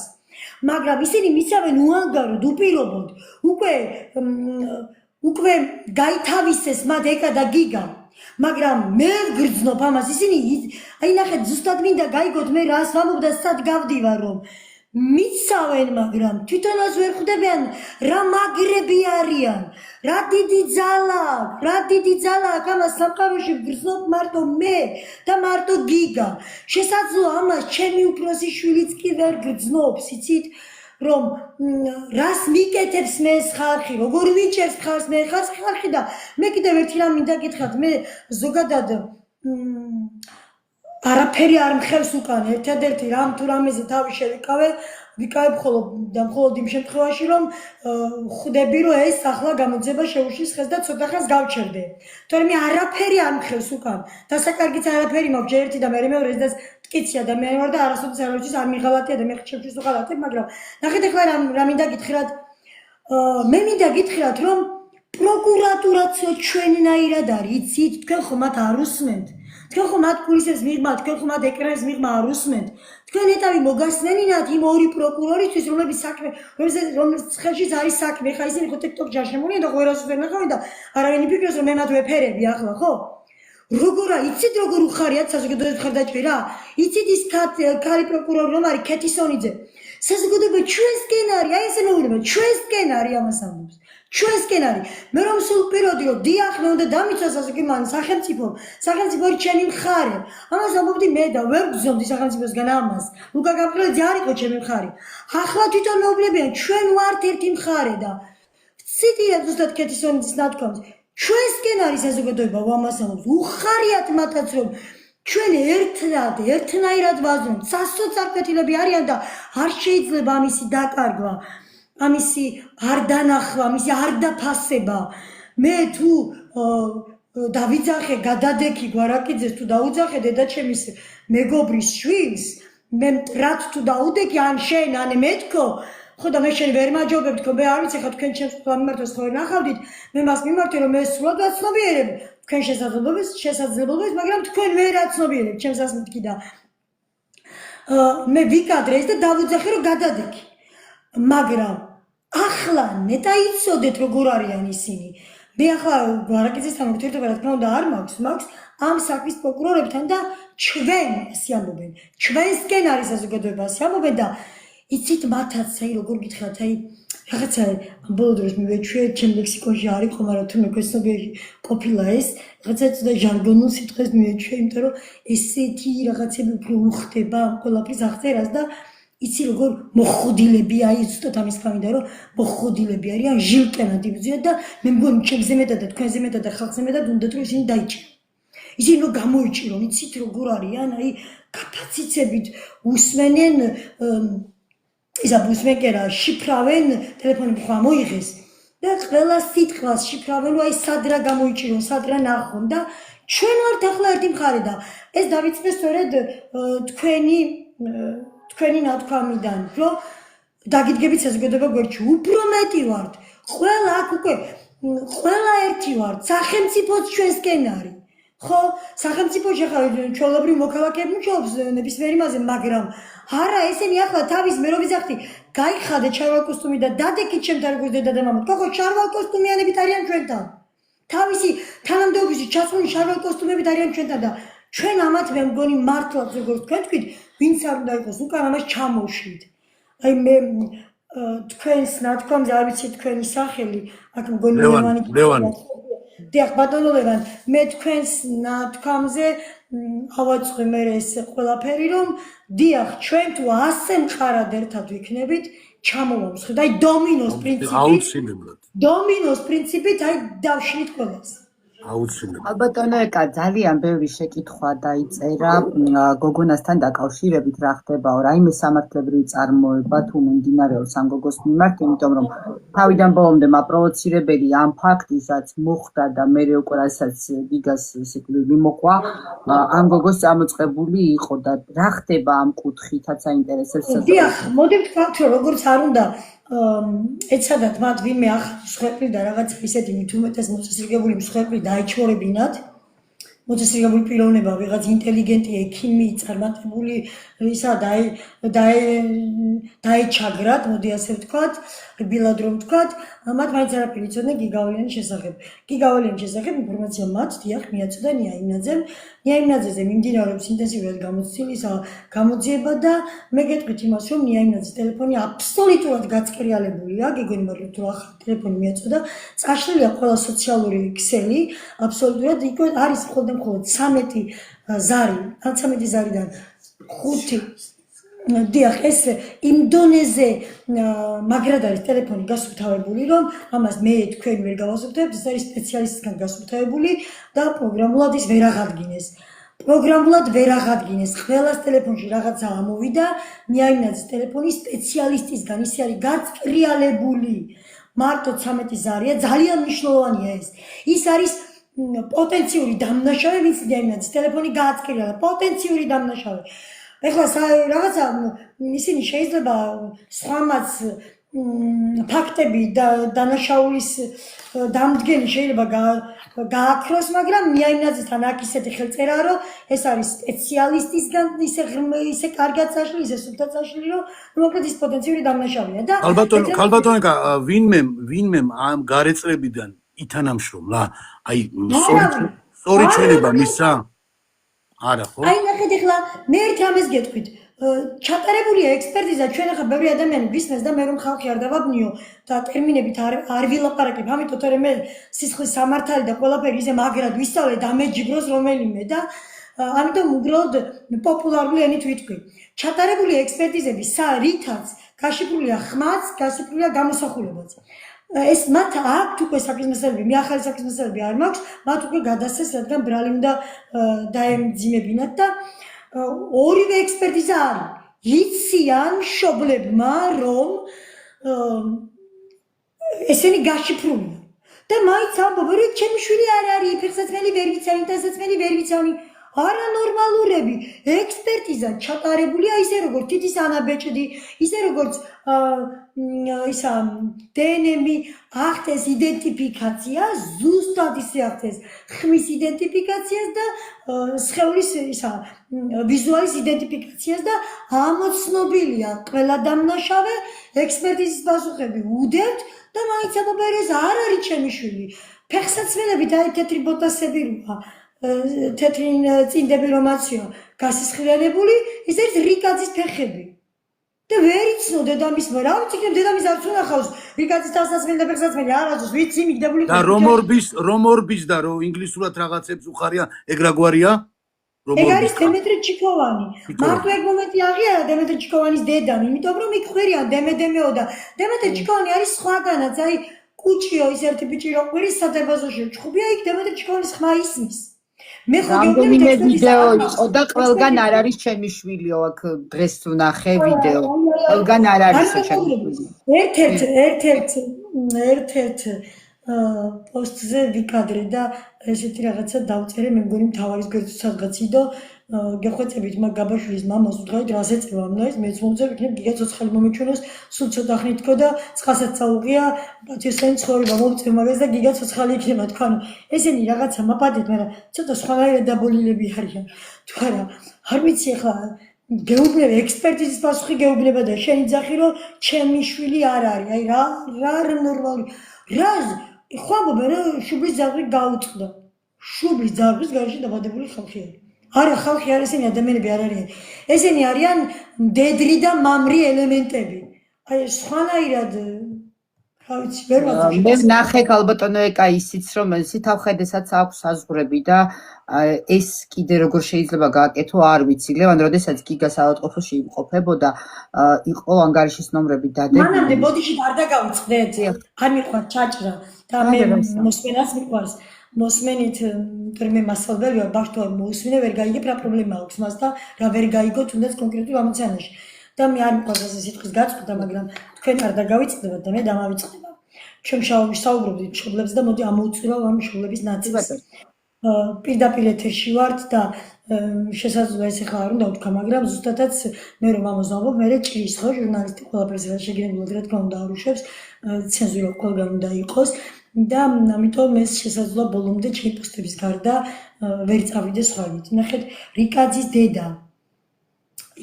S1: მაგრამ ისინი მისავენ უანგაროდ უპირობოდ უკვე უკვე გაითავისეს მათ ეკა და გიგა მაგრამ მე ვგრძნობ ამას ისინი აი ნახეთ ზუსტად მინდა გაიგოთ მე რას ვამბობ და სად გავდივარ რომ მიცავენ მაგრამ თვითონაც ვერ ხვდებიან რა მაგრები არიან რა დიდი ძალა აქვს ამას სამყაროში ვგრძნობ მარტო მე და მარტო გიგა შესაძლოა ამას ჩემი უფროსი შვილიც კი ვერ გრძნობს იცით რომ რას მიკეთებს მე ეს ხალხი როგორ ვიჭერს ხალხს მე ხალხი და მე კიდევ ერთი რამ მინდა გითხრათ მე ზოგადად არაფერი არ მხევს უკან ერთადერთი რამ თუ რამეზე თავი შევიკავე მხოლოდ იმ შემთხვევაში რომ ხვდები რომ ეს ახლა გამოძება შეუშლის ხეს და ცოტა ხანს გავჩერდე თორემ მე არაფერი არ მხევს უკან დასაკარგიც არაფერი მაქვს ერთი და მე მეორეს და მტკიცია და მე ვარ და არასოდეს არაჯის არ მიღალატია და მე ხჩევშის უღალატებ მაგრამ ნახეთ ახლა რა მინდა გითხრათ მე მინდა გითხრათ რომ პროკურატურაც ჩვენნაირად არის იცით თქვენ ხომ მათ არ უსმენთ თქვენ ხომ მათ პოლიციას მიღმა თქვენ ხომ მათ ეკრანს მიღმა არ უსმენთ თქვენ ეტავი მოგასმენინათ იმ ორი პროკურორისთვის რომლებიც საქმე რომლის ხელშიც არის საქმე ხა ისინი ხო TikTok-ში აშემონიან და ყველას ვერ ნახავენ და არავინ იფიქრებს რომ მე მათ ვეფერები ახლა ხო როგორა იცით როგორ უხარიათ საზოგადოების მხარდაჭერა იცით ის ქალი პროკურორი რომ არის ქეთისონიძე საზოგადოება ჩვენსკენ არის აი ესე მოვიდა ჩვენსკენ არის ამას ამბობს ჩვენსკენ არის მე რომ სულ პიროდი რომ დიახ მე უნდა დამიცვას საზოგადოებამ სახელმწიფო ჩემი მხარე ამას ამბობდი მე და ვერ გზომდი სახელმწიფოსგან ამას ლუკა გამყრელიძე არ იყო ჩემი მხარე ახლა თვითონ მეუბნებიან ჩვენ ვართ ერთი მხარე და ციტირებ ზუსტად ქეთისონიძის ნათქვამს ჩვენსკენ არის საზოგადოება ამას ამბობს უხარიათ მათაც რომ ჩვენ ერთნაირად ვაზრობთ სასოწარკვეთილები არიან და არ შეიძლება ამისი დაკარგვა ამისი არ დანახვა ამისი არ დაფასება მე თუ დავიძახე გადადექი გვარაკიძეს თუ დაუძახე დედაჩემის მეგობრის შვილს მე მტრად თუ დაუდექი ან შენ ან მეთქო ხო და მე შენ ვერ მაჯობებ თქო მე არ ვიცი ხა თქვენ ჩემს მიმართოს ხო ვერ ნახავდით მე მას მიმართე რომ მე სულად ვაცნობიერებ თქვენ შესაძლებლობებს მაგრამ თქვენ ვერ აცნობიერებ ჩემს ასე მეთქი და მე ვიკადრე ეს და დავუძახე რომ გადადექი მაგრამ ახლა ნეტა იცოდეთ როგორ არიან ისინი მე ახლა გვარაკიძესთან ურთიერთობა რა თქმა უნდა არ მაქვს ამ საქმის პროკურორებთან და ჩვენ ასე ამბობენ ჩვენსკენ არის საზოგადოება ასე ამბობენ და იცით მათაც აი როგორ გითხრათ აი რაღაცა ბოლო დროს მივეჩვია ჩემ ლექსიკონში არ იყო მაგრამ თუ მეკეცნობიერი ყოფილა ეს რაღაცა ცოტა ჟარგონულ სიტყვას მივეჩვია იმიტომ რომ ესეთი რაღაცები უფრო უხდება ამ ყველაფრის აღწერას და იცი როგორ მოხუდილები აი ზუსტად ამის გამიდა რომ მოხუდილები არიან ჟილკენად იბრძვიან და მე მგონი ჩემზე მეტად და თქვენზე მეტად და ხალხზე მეტად უნდათ რომ ისინი დაიჭირონ ისინი რომ გამოიჭირონ იცით როგორ არიან აი კაპაციცებით უსმენენ ისა ბუსმეკერა შიფრავენ ტელეფონი ხომ მოიღეს და ყველა სიტყვას შიფრავენ რომ აი სად რა გამოიჭირონ სად რა ნახონ და ჩვენ ვართ ახლა ერთი მხარე და ეს დავიწყე სწორედ თქვენი ნათქვამიდან რომ დაგიდგებით საზოგადოება გვერდში უფრო მეტი ვართ ყველა აქ უკვე ყველა ერთი ვართ სახელმწიფოც ჩვენსკენ არის ხო სახელმწიფოში ხარ ჩვეულებრივ მოქალაქეები მუშაობს ნებისმიერ იმაზე მაგრამ არა ესენი ახლა თავის მე რო ვიზახდი გაიხადე ჩარვალ კოსტუმი და დადექით ჩემთან როგორც დედა და მამა ხო ჩარვალ კოსტუმიანებით არიან ჩვენთან თავისი თანამდებობისში ჩასული ჩარვალ კოსტუმებით არიან ჩვენთან და ჩვენ ამათ მე მგონი მართლაც როგორც თქვენ თქვით ვინც არ უნდა იყოს უკან ამას ჩამოვშვით აი მე თქვენს ნათქვამზე არ ვიცი თქვენი სახელი აქ მგონი
S3: ლევანი
S1: დიახ ბატონო ლევან მე თქვენს ნათქვამზე ავაწყე მე ეს ყველაფერი რომ დიახ ჩვენ თუ ასე მყარად ერთად ვიქნებით ჩამოვამსხვრით აი დომინოს პრინციპით აი დავშლით ყველას
S3: აუცილებლად
S2: ალბათო ეკა ძალიან ბევრი შეკითხვა დაიწერა გოგონასთან დაკავშირებით რა ხდებაო რაიმე სამართლებრივი წარმოება თუ მიმდინარეობს ამ გოგოს მიმართ იმიტომ რომ თავიდან ბოლომდე მაპროვოცირებელი ამ ფაქტისაც მოხდა და მე უკვე რასაც გიგას ისეთი მოყვა ამ გოგოს წამოწყებული იყო და რა ხდება ამ კუთხითაც აინტერესებს
S1: დიახ მოდი ვთქვათ რომ როგორც არ უნდა ეცადათ მათ ვინმე ახალი მსხვერპლი და რაღაც ისეთი მით უმეტეს მოწესრიგებული მსხვერპლი დაიჩორებინათ მოწესრიგებული პიროვნება, ვიღაც ინტელიგენტი ექიმი, წარმატებული ისა დაეჩაგრათ, მოდი ასე ვთქვათ, რბილად რომ ვთქვათ, მათ მაინც არაფერი იცოდნენ გიგავალიანის შესახებ. გიგავალიანის შესახებ ინფორმაცია მათ დიახ მიაწოდა ნიაიმნაძემ. ნიაიმნაძეზე მიმდინარეობს ინტენსიურად გამოძიება და მე გეტყვით იმას, რომ ნიაიმნაძის ტელეფონი აბსოლუტურად გაწკრიალებულია, გეგონი მაგრამ თუ ახალი ტელეფონი მიაწოდა, წაშლილია ყველა სოციალური ქსელი, აბსოლუტურად იქ არის მხოლოდ 13 ზარი, 13 ზარიდან 5 დიახ, ეს იმ დონეზე მაგრად არის ტელეფონი გასუფთავებული, რომ ამას მე თქვენ ვერ გავასუფთავებთ, ეს არის სპეციალისტისგან გასუფთავებული და პროგრამულად ის ვერ აღადგინეს. პროგრამულად ვერ აღადგინეს. ყველას ტელეფონში რაღაცა ამოვიდა, ნიაიმნაძის ტელეფონი სპეციალისტისგან ისე არის გაწკრიალებული. მარტო 13 ზარია, ძალიან მნიშვნელოვანია ეს. ის არის პოტენციური დამნაშავე, ვინც ნიაიმნაძის ტელეფონი გააწკრიალა, პოტენციური დამნაშავე. ეხლა რაღაცა ისინი შეიძლება სხვამაც ფაქტები და დანაშაულის დამდგენი შეიძლება გააქროს, მაგრამ ნიაიმნაძესთან აქ ისეთი ხელწერაა, რომ ეს არის სპეციალისტისგან ისე კარგად წაშლილი, ისე სუფთად წაშლილი, რომ მოკლედ ის პოტენციური დამნაშავეა და
S3: ქალბატონიკა, ვინმე ამ გარეწრებიდან ითანამშრომლა? აი, სწორი ჩვენება მისცა? არა, ხო?
S1: აი, ნახეთ ეხლა მე ერთ ამას გეტყვით. ჩატარებულია ექსპერტიზა, ჩვენ ახლა ბევრი ადამიანი გვისმენს და მე რომ ხალხი არ დავაბნიო და ტერმინებით არ ვილაპარაკებ, ამიტომ თორე მე სისხლის სამართალი და ყველაფერი ისე მაგრად ვისწავლე და ამეჯიბროს რომელიმე და ამიტომ უბრალოდ პოპულარული ენით ვიტყვი. ჩატარებული ექსპერტიზები რითაც გაშიფრულია ხმაც, გაშიფრულია გამოსახულებაც. ეს მათ აქვთ უკვე საქმისმესელები, მე ახალი საქმისმესელები არ მაქვს, მათ უკვე გადასცეს, რადგან ბრალი უნდა დაემძიმებინათ და ორივე ექსპერტიზა არის. იციან მშობლებმა, რომ ესენი გაშიფრულია. და მაინც ამბობენ, რომ ჩემი შვილი არ არის, ფეხსაცმელი ვერ ვიცავი, დასაცმელი ვერ ვიცავი. არა ნორმალურები. ექსპერტიზა ჩატარებულია ისე როგორც თითის ანაბეჭდი, ისე როგორც ისა დნმ-ი ახდენს იდენტიფიკაცია, ზუსტად ისე ახდენს ხმის იდენტიფიკაციას და სხეულის ისა ვიზუალის იდენტიფიკაციას და ამოცნობილია ყველა დამნაშავე ექსპერტიზის პასუხები უდევთ და მაინც ამბობენ, ეს არ არის ჩემი შვილი. ფეხსაცმელებით აი თეთრი ბოტასები როა თეთრი წინდები რომაცია გასისხლიანებული, ის არის რიკაძის ფეხები. და ვერ იცნო დედამისმა, რა ვიცი, დედამის არც უნახავს რიკაძის დასაცმელი და ფეხსაცმელი, არასდროს ვიცი მიგდებული.
S3: და რომ ორბის და რომ ინგლისურად რაღაცებს უხარია, ეგ რა გვარია?
S1: ეგ არის დემეტრე ჩიქოვანი. მარტო ეგ მომენტი აღიარა დემეტრე ჩიქოვანის დედამ, იმიტომ რომ იქ ხვერიან დემედემეო და დემეტრე ჩიქოვანი არის სხვაგანაც, აი კუჩიო ის ერთი ბიჭი რო ყვირის სადებაზოში ჩხუბია, იქ დემეტრე ჩიქოვანის ხმა ისმის. მე ხო
S2: რამდენიმე ვიდეო იყო და ყველგან არ არის ჩემი შვილიო, აქ დღეს ვნახე ვიდეო. ყველგან არ არის ჩემი შვილი.
S1: ერთ-ერთ პოსტზე ვიკადრე და ესეთი რაღაცა დავწერე, მე მგონი მთავარის გვერდზე სადღაც იდო, გეხვეწებით მაგ გაბაშვილის მამას ვუდგავით, რას ეწევა ამნა ეს, მეც მომწევ იქნებ გიგა ცოცხალი მომეჩვენოს, სულ ცოტა ხნით თქო და წყასაც წაუღია, პატიოსანი ცხოვრება მომწევ მაგას და გიგა ცოცხალი იქნება თქვა, ესენი რაღაცა მაპატეთ, მაგრამ ცოტა სხვანაირად დაბოლილები არიან. თუ არა, არ ვიცი ახლა გეუბნება ექსპერტიზის პასუხი გეუბნება და შენი ძახი რომ ჩემი შვილი არ არის, აი რა ნორმალური. რა ხო ამბობენ რომ შუბლის ძაღლი გაუწყდა. შუბლის ძაღლის გარშე დაბადებული ხალხი არის. არა ხალხი არ ესენი ადამიანები არ არიან. ესენი არიან მდედრი და მამრი ელემენტები. აი სხვანაირად რა ვიცი, ვერ ვაძლევ.
S2: მე ვნახე ქალბატონო ეკა ისიც რომ სითავხედესაც აქვს საზღვრები და ეს კიდე როგორ შეიძლება გააკეთო არ ვიცი. ლევან როდესაც გიგა საავადმყოფოში იმყოფებოდა, იყო ანგარიშის ნომრები დადებული.
S1: მანამდე ბოდიში არ დაგავიწყდეთ. არ მიყვართ ჩაჭრა და მე მოსმენას მიყვარს. მოსმენით მე მასალბელი ვარ, ბავშვი მოусმინე, ვერ გაიგებ რა პრობლემა აქვს მას და რა ვერ გაიგო თუნდაც კონკრეტულ ამოცანაში. და მე არ მიყვარს ეს სიტყვის გაწყვეტა, მაგრამ თქვენ არ დაგავიწყდებათ და მე დამავიწყდება. ჩვენ ვსაუბრობთ მშობლებს და მოდი ამოვწურავ ამ მშობლების ნაწილს. პირდაპირ ეთერში ვართ და შესაძლოა ეს ახლა არ უნდა ვთქვა, მაგრამ ზუსტადაც მე რომ ამას ვამბობ, მე ჭრის ხო ჟურნალისტი ყველაფერს შეგინებულად რა თქმა უნდა არუშევს, ცენზურა ყველგან უნდა იყოს. და ამიტომ ეს შესაძლოა ბოლომდე ჩემი პოსტების გარდა ვერ წავიდეს სხვაებით. ნახეთ, რიკაძის დედა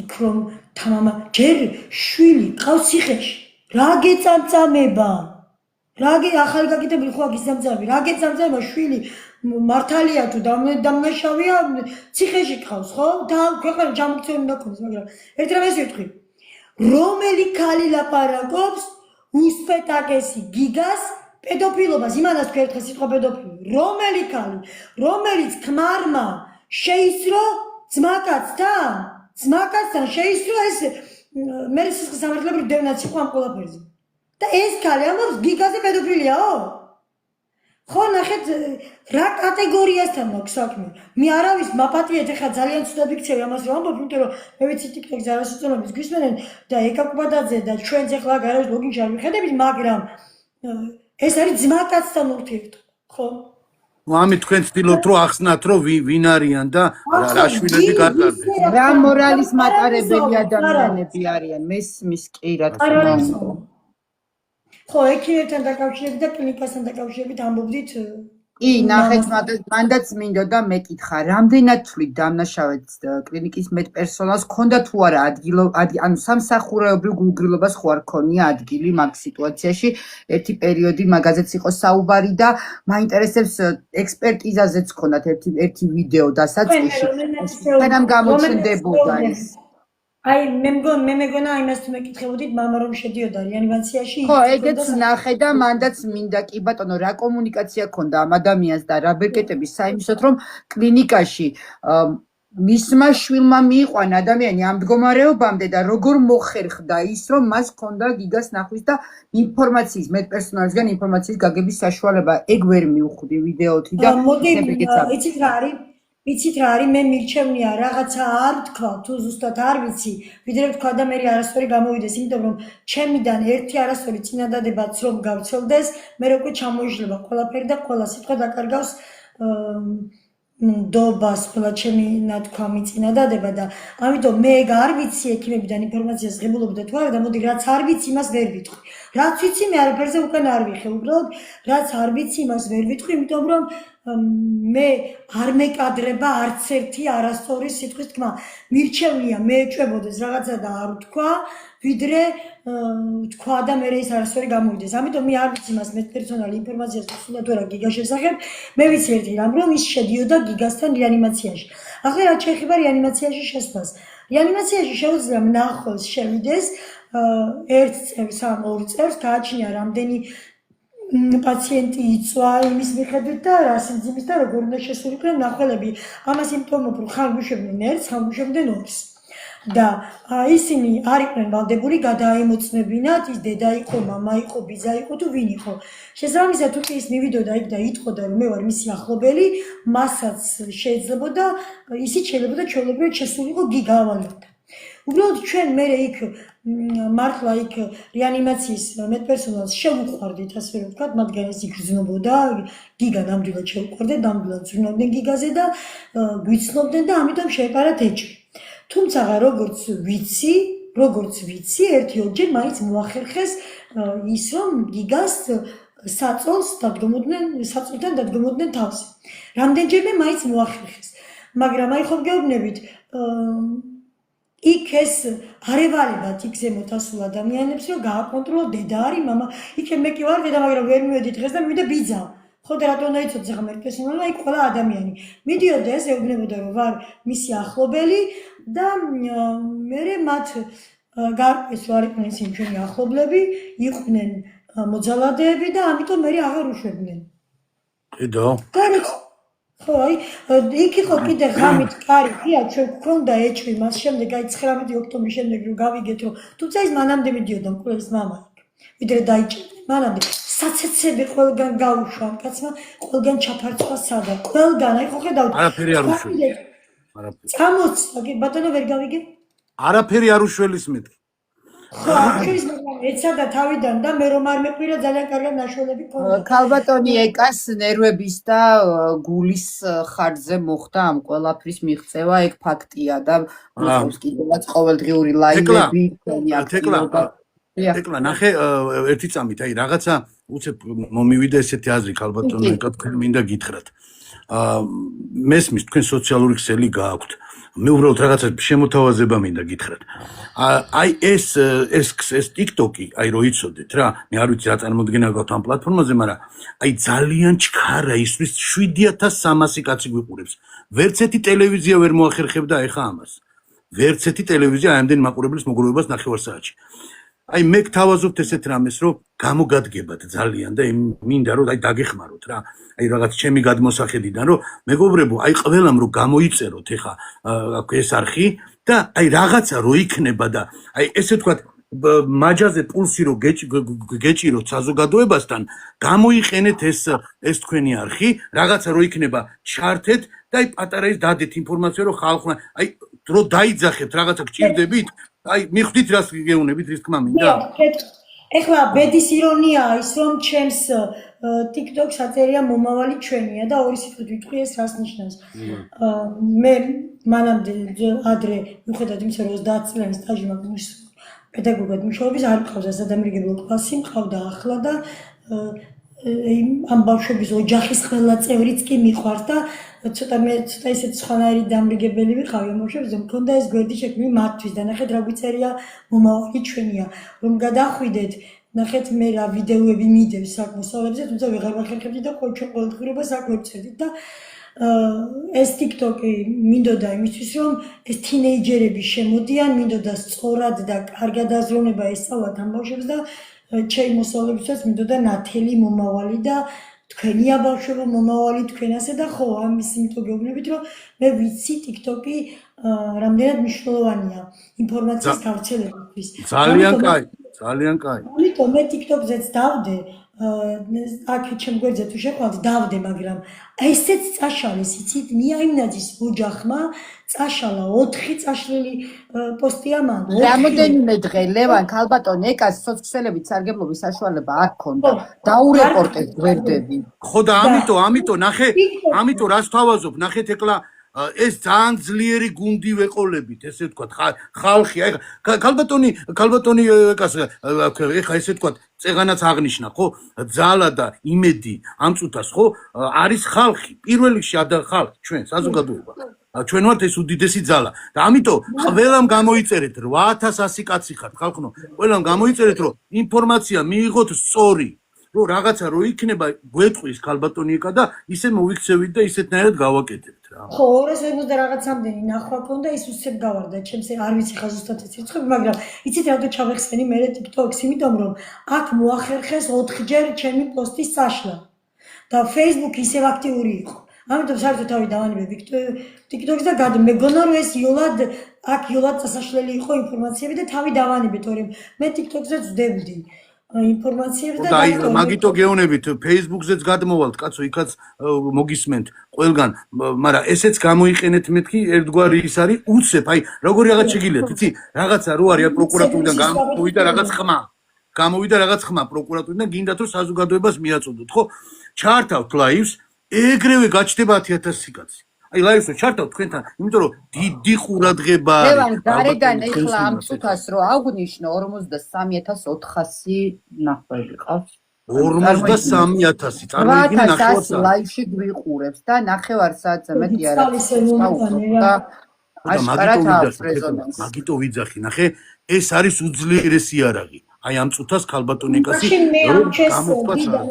S1: იქ რომ თამამა ჯერ შვილი ყავს ციხეში. რა გეწამწამება? ახალი გაკეთებული ხო აქ ისამწამები? რა გეწამწამება შვილი მართალია თუ დამნაშავეა ციხეში ყავს, ხო? და ქვეყანა ჯამრთელი უნდა ქონდეს, მაგრამ ერთ რამეს ვიტყვი. რომელი ქალი ლაპარაკობს უსპეტაკესი გიგას პედოფილობას, იმანას თქვი ერთხელ სიტყვა პედოფილი. რომელი ქალი, რომელიც ქმარმა შეისრო ძმაკაცთან შეისრო ეს მე სამართლებრივ დევნაც იყო ამ ყველაფერზე. და ეს ქალი ამბობს გიგაზე პედოფილიაო? ხო, ნახეთ, რა კატეგორიასთან მაქვს საქმე. მე არავის მაპატიეთ, ეხლა ძალიან ცუდად ვიქცევი ამას რომ ამბობ, იმიტომ რომ მე ვიცი TikTok-ზე არასოციალობის გვისმენენ და ეკა კუბადაძე და ჩვენც ეხლა გარეთ ლოგინში არ ვიხედებით, მაგრამ ეს არის ძმაკაცთან ურთიერთობა, ხო?
S3: ამით თქვენ ცდილობთ რომ ახსნათ რომ ვინ არიან და რა შვილები გატარდეს.
S2: რა მორალის მატარებელი ადამიანები არიან, მესმის კი რა თქმა უნდა.
S1: ხო, ექიმებთან დაკავშირებით და კლინიკასთან დაკავშირებით ამბობდით.
S2: კი, ნახეთ, მანდაც მინდოდა მეკითხა, რამდენად თვლით დამნაშავედ კლინიკის მედპერსონალს ქონდა თუ არა ანუ სამსახურეობრივ გულგრილობას ხო არ ქონია ადგილი მაგ სიტუაციაში. ერთი პერიოდი მაგაზეც იყო საუბარი და მაინტერესებს ექსპერტიზაზეც ქონდათ ერთი ვიდეო დასაწყისში. სანამ გამოჩნდებოდა ეს.
S1: აი მე მეგონა იმას თუ მეკითხებოდით მამა რომ შედიოდა რეანიმაციაში
S2: ხო ეგეც ნახე და მანდაც მინდა კი ბატონო რა კომუნიკაცია ქონდა ამ ადამიანს და რა ბერკეტების საიმისოთ რომ კლინიკაში მისმა შვილმა მიიყვანა ადამიანი ამ მდგომარეობამდე და როგორ მოხერხდა ის რომ მას ქონდა გიგას ნახვის და ინფორმაციის მედპერსონალისგან ინფორმაციის გაგების საშუალება ეგ ვერ მივხვდი ვიდეოთი და
S1: იცით რა არის მე მირჩევნია რაღაცა არ თქვა თუ ზუსტად არ ვიცი ვიდრე თქვა და მე არასწორი გამოვიდეს იმიტომ რომ ჩემიდან ერთი არასწორი წინადადებაც რომ გავცელდეს მე როგორ ჩამოიშლება ყველაფერი და ყველა სიტყვა დაკარგავს დობას ყველა ჩემი ნათქვამი წინადადება და ამიტომ მე ეგ არ ვიცი ექიმებიდან ინფორმაციას ღებულობდი თუ არა და მოდი რაც არ ვიცი იმას ვერ ვიტყვი რაც ვიცი მე არაფერზე უკან არ ვიხე უბრალოდ რაც არ ვიცი იმას ვერ ვიტყვი იმიტომ რომ მე არ მეკადრება არც ერთი არასწორი სიტყვის თქმა მირჩევნია მე ეჭვებოდეს რაღაცა და არ ვთქვა ვიდრე თქვა და მე ის არასწორი გამოვიდეს ამიტომ მე არ ვიცი იმას მედპერსონალი ინფორმაციას გასულა თუ არა გიგას შესახებ მე ვიცი ერთი რამ რომ ის შედიოდა გიგასთან რეანიმაციაში ახლა რაც შეეხება რეანიმაციაში შესვლას რეანიმაციაში შეუძლია მნახველს შევიდეს ერთ წელს ან ორ წელს გააჩნია რამდენი პაციენტი იწვა იმის მიხედვით და რა სიმძიმის და როგორ უნდა შესულიყვნენ მნახველები ამას იმტომობ რომ ხან გუშვებდნენ ერთს ხან გუშვებდნენ ორს და ისინი არ იყვნენ ვალდებული გადაემოწმებინათ ის დედა იყო მამა იყო ბიძა იყო თუ ვინ იყო შესაბამისად თუ კი ის მივიდოდა იქ და იტყოდა რომ მე ვარ მისი ახლობელი მასაც შეიძლებოდა ისიც შეიძლება ჩვეულებრივად შესულიყო გიგა ავალებდა უბრალოდ ჩვენ მე იქ მართლა იქ რეანიმაციის მედპერსონალს შევუყვარდით ასე რომ ვთქვათ მათგან ის იგრძნობოდა გიგა ნამდვილად შევუყვარდეთ ნამდვილად ზრუნავდნენ გიგაზე და გვიცნობდნენ და ამიტომ შეეპარათ ეჭვი თუმცა როგორც ვიცი ერთი ორჯერ მაინც მოახერხეს ის რომ გიგას საწოლთან დადგმოდნენ თავზე რამდენჯერმე მაინც მოახერხეს მაგრამ აი ხომ გეუბნებით იქ ეს არევალებად იქ ზემოთ ასულ ადამიანებს რომ გააკონტროლო დედა არის მამა იქ მე კი ვარ დედა მაგრამ ვერ მივედი დღეს და მივიდა ბიძა ხო და რატომ უნდა იცოდეს ახლა მედპერსონალი იქ ყველა ადამიანი მიდიოდა ეს ეუბნებოდა რომ ვარ მისი ახლობელი და მე მათ გარკვეს რომ არ იყვნენ ისინი ჩვენი ახლობლები იყვნენ მოძალადეები და ამიტომ მე აღარ უშვებდნენ
S3: ედო
S1: ხო აი იქ იყო კიდე ღამით კარი ხია ჩვენ გქონდა ეჭვი მას შემდეგ აი 19 ოქტომბრის შემდეგ რომ გავიგეთ რომ თუმცა ის მანამდე მიდიოდა მკვლელის მამა ვიდრე დაიჭერდნენ მანამდე საცეცები ყველგან გაუშვა კაცმა ყველგან ჩაფარცხვა სადა ყველგან აი ხო ხედავთ
S3: არაფერი არ უშველის არაფერი
S1: წამოცა ბატონო ვერ გავიგე
S3: არაფერი არ უშველის მეთქი
S1: ხო ის მაგრამ ეცა და თავიდან და მე რომ არ მეყვირა ძალიან კარგად ნაშველები ქონდა
S2: ქალბატონი ეკას ნერვების და გულის ხარჯზე მოხდა ამ ყველაფრის მიღწევა ეგ ფაქტია და მოსწევს კიდევაც ყოველდღიური ლაივები
S3: თეკლა ეკლა ნახე ერთი წამით აი რაღაცა უცებ მომივიდა ესეთი აზრი ქალბატონო ეკა თქვენ მინდა გითხრათ მესმის თქვენ სოციალური ქსელი გააქვთ მე უბრალოდ რაღაცა შემოთავაზება მინდა გითხრათ აი ეს TikTok-ი აი რო იცოდეთ რა მე არ ვიცი რა წარმოდგენა გაქვთ ამ პლატფორმაზე მაგრამ აი ძალიან ჩქარა ისვის 7300 კაცი გვიყურებს ვერც ერთი ტელევიზია ვერ მოახერხებდა ეხა ამას ვერც ერთი ტელევიზია ამდენ მაყურებლის მოგროვებას ნახევარსაათში აი მე გთავაზობთ ესეთ რამეს რომ გამოგადგებათ ძალიან და მინდა რომ აი დაგეხმაროთ რა აი რაღაც ჩემი გადმოსახედიდან რომ მეგობრებო აი ყველამ რომ გამოიწეროთ ეხა ეს არხი და აი რაღაცა რო იქნება და აი ესე ვთქვათ მაჯაზე პულსი რო გეჭიროთ საზოგადოებასთან გამოიყენეთ ეს თქვენი არხი რაღაცა რო იქნება ჩართეთ და აი პატარა ის დადეთ ინფორმაცია რომ ხალხმა აი რო დაიძახებთ რაღაცა გჭირდებით აი მიხვდით რას გეუბნებით რის თქმა მინდა
S1: ეხლა ბედის ირონიაა ის რომ ჩემს TikTok-ს აწერია მომავალი ჩვენია და ორი სიტყვით ვიტყვი ეს რას ნიშნავს მე მანამდე ადრე მიუხედავად იმისა რომ 30 წლიანი სტაჟი მაქვს პედაგოგად მუშაობის არ მყავდა სადამრიგებლო კლასი მყავდა ახლა და ამ ბავშვების ოჯახის ყველა წევრიც კი მიყვარს და ცოტა ისეთ სხვანაირი დამრიგებელი ვიყავი ამ ბავშვებს და მქონდა ეს გვერდი შექმნილი მათთვის და ნახეთ რა გვიწერია მომავალი ჩვენია რომ გადახვიდეთ ნახეთ მე რა ვიდეოები მიდევს საკმოსავლებზე თუმცა ვეღარ ვახერხებდი და ჩვენ ყოველდღიურობას აქ ვწერდით და ეს TikTok-ი მინდოდა იმისთვის რომ ეს თინეიჯერები შემოდიან მინდოდა სწორად და კარგად აზროვნება ესწავლათ ამ ბავშვებს და ჩემი მოსწავლეებსაც მინდოდა ნათელი მომავალი და თქვენია ბავშვებო მომავალი თქვენ ასე და ხო ამის იმიტომ გეუბნებით რომ მე ვიცი TikTok-ი რამდენად მნიშვნელოვანია ინფორმაციის გავრცელებისთვის
S3: ძალიან კაი
S1: ამიტომ მე TikTok-ზეც დავდე აქ ჩემ გვერდზე თუ შეყვანთ დავდე მაგრამ ესეც წაშალეს იცით ნიაიმნაძის ოჯახმა წაშალა 4 წაშლილი პოსტია მან
S2: რამოდენიმე დღე ლევან ქალბატონ ეკას სოციალობით სარგებლობის საშუალება არ ქონდა დაურეპორტეს გვერდები
S3: ხო და ამიტომ ნახე ამიტომ რას თავაზობ ნახეთ ეკლა ეს ძალიან ძლიერი გუნდი ვეყოლებით ესე ვთქვათ ხალხი აი ქალბატონი ეკას ეხა ესე ვთქვათ წეღანაც აღნიშნა ხო ძალა და იმედი ამ წუთას ხო არის ხალხი პირველ რიგში ხალხი ჩვენ საზოგადოება ჩვენ ვართ ეს უდიდესი ძალა და ამიტომ ყველამ გამოიწერეთ 8100 კაცი ხართ ხალხო ყველამ გამოიწერეთ რომ ინფორმაცია მიიღოთ სწორი რომ რაღაცა რო იქნება გვეტყვის ქალბატონიკა და ისე მოვიქცევით და ისეთნაირად გავაკეთებთ რა
S1: ხო 250 და რაღაცამდენი ნახვა ქონდა ის უცებ გავარდა ჩემს არ ვიცი ხა ზუსტად ეს რიცხვი მაგრამ იცით რატო ჩავეხსენი მე TikTok-ს იმიტომ რომ აქ მოახერხეს 4ჯერ ჩემი პოსტის წაშლა და Facebook-ი ისევ აქტიური იყო ამიტომ საერთოდ თავი დავანებე TikTok-ს და მეგონა რომ ეს იოლად წასაშლელი იყო ინფორმაციები და თავი დავანებე თორემ მე TikTok-ზე ვძდებდი ინფორმაციებს და
S3: მაგიტო გეოვნებით Facebook-ზეც გადმოვალთ კაცო იქაც მოგისმენთ ყველგან მაგრამ ესეც გამოიყენეთ მეთქი ერთგვარი ის არის უცებ აი როგორი რაღაც შეგიძლიათ იცი რაღაცა რო არის პროკურატურიდან გამოვიდა რაღაც ხმა პროკურატურიდან გინდათ რომ საზოგადოებას მიაწოდოთ ხო ჩართავთ ლაივს ეგრევე გაჩნდება 10000 კაცი აი ლაივსო ჩართავთ თქვენთან იმიტომ რომ დიდი ყურადღება არის
S2: ლევან გარეგან ეხლა ამ წუთას რო აღვნიშნო 43400 ნახველი ყავს
S3: 43000 წარმოიდგინე ნახევარსაათი
S2: ლაივში გვიყურებს და ნახევარ საათზე მეტი არ არის და აშკარად აქვს რეზონანსი
S3: მაგიტო ვიძახი ნახე ეს არის უძლიერესი იარაღი აი ამ წუთას ქალბატონიკასი გამოყვაცა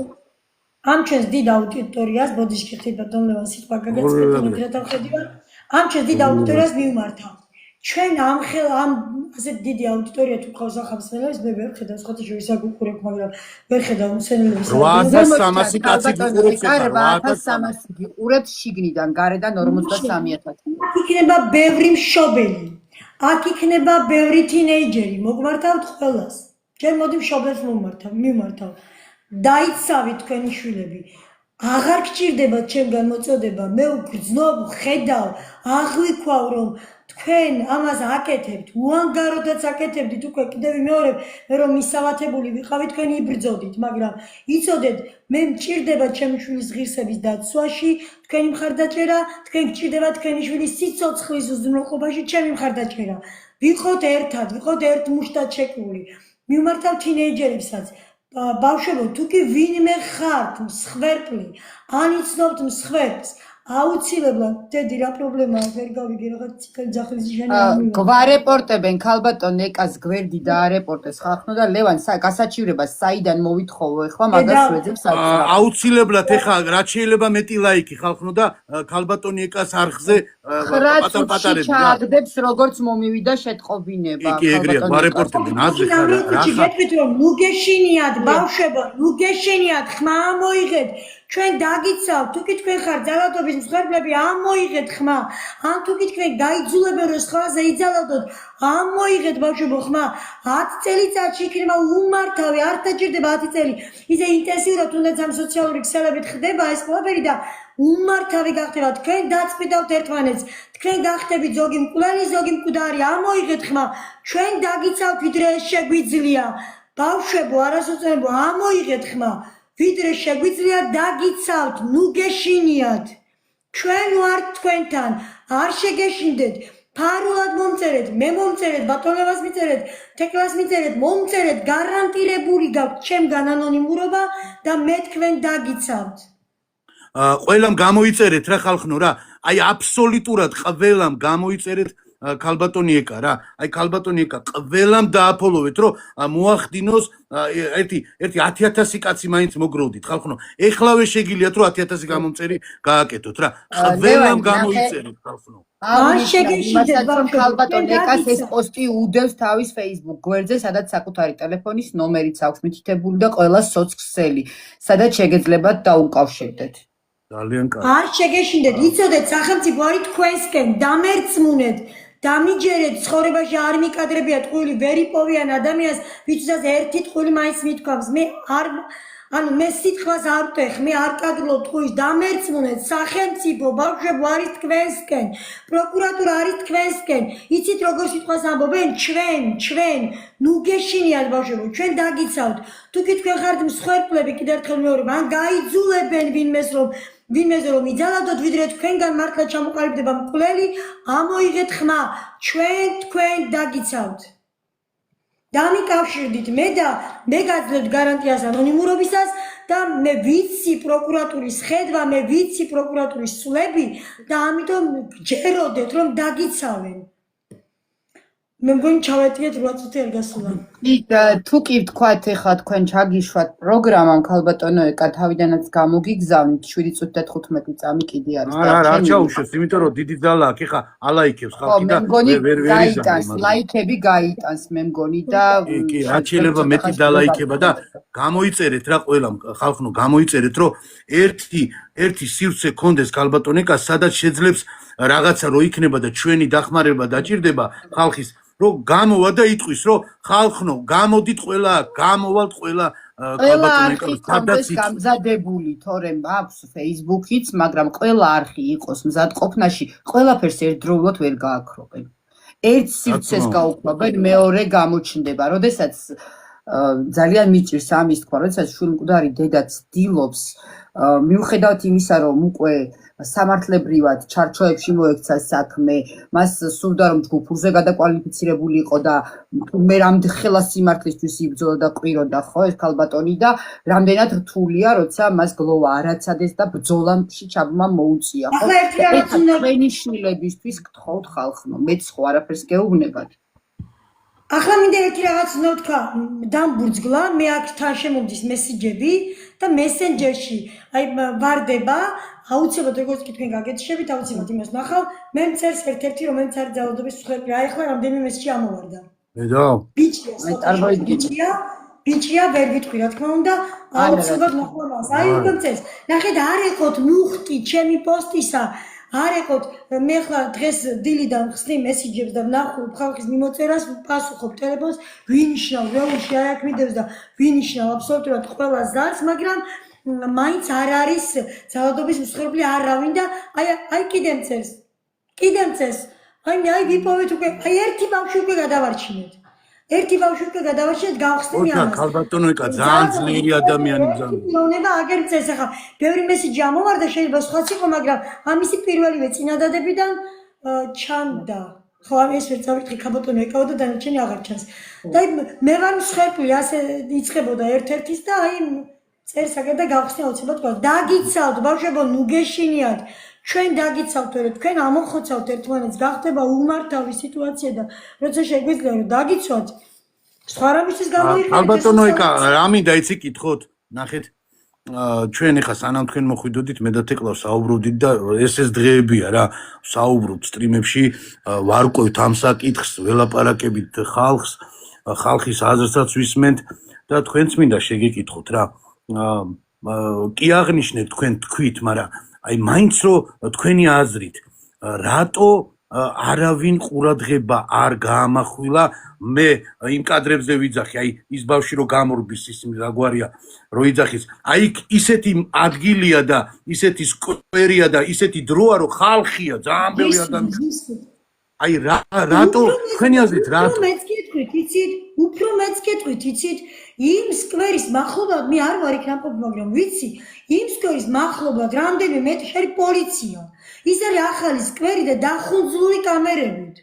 S1: ამ ჩვენს დიდ აუდიტორიას ბოდიშკი ხით ბატონ ლევან სიტყვა გაგეცდებით რა დავხედივარ ამ ჩვენს დიდ აუდიტორიას მივმართავ ჩვენ ამ ასე დიდი აუდიტორია თუ ყავს ახალმცემლებს მე ვერ ხედავ სხვათა შორის აქ უყურებ მაგრამ ვერ ხედავ მცემლების
S3: 8300 კაცი გიყურებს
S2: 8300 გიყურებს შიგნიდან გარედან 43000
S1: იქნება ბევრი მშობელი აქ იქნება ბევრი თინეიჯერი მოგმართავთ ყველას ჩვენ მოდი მშობლებს მივმართავ დაიცავით თქვენი შვილები აღარ გჭირდება ჩემგან მოწოდება მე ვგრძნობ ხედავ აღვიქვავ რომ თქვენ ამას აკეთებთ უანგაროდაც აკეთებდით უკვე კიდევ ვიმეორებ მე რომ მისავათებული ვიყავი თქვენ იბრძოდით მაგრამ იცოდეთ მე მჭირდება ჩემი შვილის ღირსების დაცვაში თქვენი მხარდაჭერა თქვენ გჭირდება თქვენი შვილის სიცოცხლის უზრუნველყოფაში ჩემი მხარდაჭერა ვიყოთ ერთად ვიყოთ ერთ მუშტად შეკლული მივმართავ თინეიჯერებსაც. ბავშვებო, თუ კი ვინმე ხართ მსხვერპლი, ან იცნობთ მსხვერპლს, აუცილებლად დედი რა პრობლემაა, ვერ გავიგე რაღაც ციკელი ძახლის ჟანი არ მივიღე.
S2: გვარეპორტებენ ქალბატონ ეკას გვერდი დაარეპორტეს ხალხნო და ლევან გასაჩივრებას საიდან მოვითხოვო ეხლა მაგას ვეძებს
S3: აუცილებლად ეხლა რაც შეიძლება მეტი ლაიქი ხალხნო და ქალბატონი ეკას არხზე
S2: პატარ-პატარები ჩააგდებს როგორც მომივიდა შეტყობინება
S3: კი ეგრეა გვარეპორტებენ აზრი ხარ
S1: რა გეტყვით რომ ნუ გეშინიათ ბავშვებო, ნუ გეშინიათ, ხმა ამოიღეთ. ჩვენ დაგიცავთ, თუ კი თქვენ ხართ ძალადობის მსხვერპლები, ამოიღეთ ხმა. ან თუ კი თქვენ გაიძულებენ რომ სხვაზე იძალადოთ, ამოიღეთ ბავშვებო ხმა. 10 წელიწადში იქნება უმართავი, არ დაჭირდება 10 წელი. ისე ინტენსიურად თუნდაც ამ სოციალური ქსელებით ხდება ეს ყველაფერი და უმართავი გახდება. თქვენ დაწყვიტავთ ერთმანეთს. თქვენ გახდებით ზოგი მკვლელი, ზოგი მკვდარი, ამოიღეთ ხმა. ჩვენ დაგიცავთ ვიდრე ეს შეგვიძლია. ბავშვებო, არასოწონებო, ამოიღეთ ხმა. ვიდრე შეგვიძლია დაგიცავთ, ნუ გეშინიათ. ჩვენ ვართ თქვენთან, არ შეგეშინდეთ. ფარულად მომწერეთ, მე მომწერეთ, ბატონებას მიწერეთ, თეკლას მიწერეთ, მომწერეთ, გარანტირებული გაქვთ ჩემგან ანონიმურობა და მე თქვენ დაგიცავთ.
S3: ყველამ გამოიწერეთ რა ხალხნო რა. აი აბსოლუტურად ყველამ გამოიწერეთ ქალბატონი ეკა რა. აი ქალბატონი ეკა ყველამ დააფოლოვეთ რომ მოახდინოს ერთი 10,000 კაცი მაინც მოგროვდით ხალხნო. ეხლავე შეგიძლიათ რომ 10,000 გამომწერი გააკეთოთ რა. ყველამ გამოიწერეთ ხალხნო.
S1: არ შეგეშინდეთ
S2: ქალბატონ ეკას ეს პოსტი უდევს თავის Facebook გვერდზე, სადაც საკუთარი ტელეფონის ნომერიც აქვს მითითებული და ყველა სოცქსელი, სადაც შეგეძლებათ დაუკავშირდეთ.
S3: ძალიან კარგი.
S1: არ შეგეშინდეთ, იცოდეთ სახელმწიფო არის თქვენსკენ, დამერწმუნეთ. დამიჯერეთ, ცხოვრებაში არ მიკადრებია ტყუილი, ვერ იპოვიან ადამიანს, ვისაც ერთი ტყუილი მაინც მithქვამს. მე სიტყვას არ ვტეხ, მე არ კადრობ ტყუილს, დამერწმუნეთ, სახელმწიფო ბავშვებო არის თქვენსკენ, პროკურატურა არის თქვენსკენ. იცით როგორ სიტყვას ამბობენ? ჩვენ, ნუ გეშინიათ ბავშვებო, ჩვენ დაგიცავთ. თუ კი თქვენ ხართ მსხვერპლები, კიდევ ერთხელ მეორე, ან გაიძულებენ ვინმეზე რომ იძალადოთ, ვიდრე თქვენგან მართლა ჩამოყალიბდება მკვლელი, ამოიღეთ ხმა. ჩვენ თქვენ დაგიცავთ. დამიკავშირდით მე გაძლევთ გარანტიას ანონიმურობისას და მე ვიცი პროკურატურის ხედვა, მე ვიცი პროკურატურის სულები და ამიტომ გჯეროდეთ რომ დაგიცავენ. მე მგონი ჩავეტიეთ 8 წუთი არ გასულა.
S2: თუ კი ვთქვათ ეხლა თქვენ ჩაგიშვათ პროგრამამ ქალბატონო ეკა თავიდანაც გამოგიგზავნით 7 წუთი და 15 წამი კიდე არის.
S3: არა ჩაუშვეს, იმიტომ რომ დიდი ძალა აქვს, ეხლა ალაიქებს ხალხი და ვერ
S2: გაიტანს, ლაიქები გაიტანს მე მგონი და
S3: კი, რაც შეიძლება მეტი დალაიქება და გამოიწერეთ რა ყველამ ხალხნო, გამოიწერეთ რომ ერთი სივრცე კონდეს ქალბატონ ეკას, სადაც შეძლებს რაღაცა რო იქნება და ჩვენი დახმარება დაჭირდება ხალხის რომ გამოვა და იტყვის რომ ხალხნო გამოდით ყველა გამოვალთ ყველა ქალბატონ ეკას სადაც
S2: გამზადებული თორემ აქვს Facebook-იც მაგრამ ყველა არხი იყოს მზადყოფნაში ყველაფერს ერთდროულად ვერ გააქრობენ ერთ სივრცეს გაუქმებენ მეორე გამოჩნდება როდესაც ძალიან მიჭირს ამის თქვა როდესაც შვილმკვდარი დედა ცდილობს მიუხედავად იმისა რომ უკვე სამართლებრივად ჩარჩოებში მოექცა საქმე, მას სურდა რომ ჯგუფურზე გადაკვალიფიცირებული იყო და მე რამდენხელა სიმართლისთვის იბრძოლა და ყვიროდა ხო ეს ქალბატონი და რამდენად რთულია, როცა მას გლოვა არაცადეს და ბრძოლაში ჩაბმა მოუწია, ხო? თქვენი შვილებისთვის გთხოვთ ხალხო, მეც ხო არაფერს გეუბნებათ.
S1: ახლა მინდა ერთი რაღაც უნდა ვთქვა, დამბურძგლა, მე აქ თან შემომდის მესიჯები და მესენჯერში აი ვარდება აუცილებლად როგორც კი თქვენ გაგეთიშებით, აუცილებლად იმას ნახავ, მე მწერს ერთ-ერთი რომელიც არის ძალადობის მსხვერპლი, აი ახლა რამდენიმე მესიჯი ამოვარდა. ბიჭია, ვერ გიტყვი რა თქმა უნდა, აუცილებლად ნახავ მას. აი უკვე მწერს, ნახეთ არ ეხოთ მუხტი ჩემი პოსტისა, არ ეხოთ მე ახლა დღეს დილიდან ხსნი მესიჯებს და ვნახულობ ხალხის მიმოწერას, ვპასუხობ ტელეფონს, ვინიშნავ, რეალში არ აქვს ვიდეოს და ვინიშნავ აბსოლუტურად ყველა ზარს, მაგრამ მაინც არ არის ძალადობის მსხვერპლი არავინ და აი კიდე მწერს. აი ვიპოვეთ უკვე, აი ერთი ბავშვი უკვე გადავარჩინეთ. გავხსნი ამას.
S3: ქალბატონო ეკა ძალიან ძლიერი ადამიანი ბრძანა.
S1: ნება აგერ მწერს ახლა ბევრი მესიჯი ამოვარდა შეიძლება სხვაც იყო, მაგრამ ამისი პირველივე წინადადებიდან ჩანდა. ხო ამ ეს ვერ წავიდე ქაბატონო ეკავა და დანარჩენი აღარ ჩანს და მე ვარ მსხვერპლი ასე იწყებოდა ერთ-ერთის და აი წერსაგა და გავხსნე აუცილებლად გქონდა დაგიცავთ ბავშვებო ნუ გეშინიათ ჩვენ დაგიცავთ რომ თქვენ ამოხოცავთ ერთმანეთს გახდება უმართავი სიტუაცია და როცა შეგვიძლია რომ დაგიცვათ სხვა რამისთვის გამოიყენეთ
S3: ქალბატონო ეკა რა მინდა იცი კითხოთ ნახეთ ჩვენ ეხა სანამ თქვენ მოხვიდოდით მე და თეკლავ საუბრობდით და ეს დღეებია რა საუბრობთ სტრიმებში ვარკვევთ ამ საკითხს ველაპარაკებით ხალხს ხალხის აზრსაც ვისმენთ და თქვენც მინდა შეგეკითხოთ რა კი აღნიშნეთ თქვენ თქვით მაგრამ აი მაინც რომ თქვენი აზრით რატო არავინ ყურადღება არ გაამახვილა მე იმ კადრებზე ვიძახი აი ის ბავშვი რო გამორბის ის რაგვარია რო იძახის აი ისეთი ადგილია და ისეთი სკვერია და ისეთი დროა რომ ხალხია ძალიან ბევრი ადამიანი აი რატო თქვენი აზრით რატო
S1: მეც გეტყვით იცით უფრო მეც გეტყვით იცით იმ სკვერის მახლობლად მე არ ვარ იქ ნამყოფი მაგრამ ვიცი იმ სკვერის მახლობლად რამდენიმე მეტრი პოლიცია ის არის ახალი სკვერი და დახუნძლული კამერებით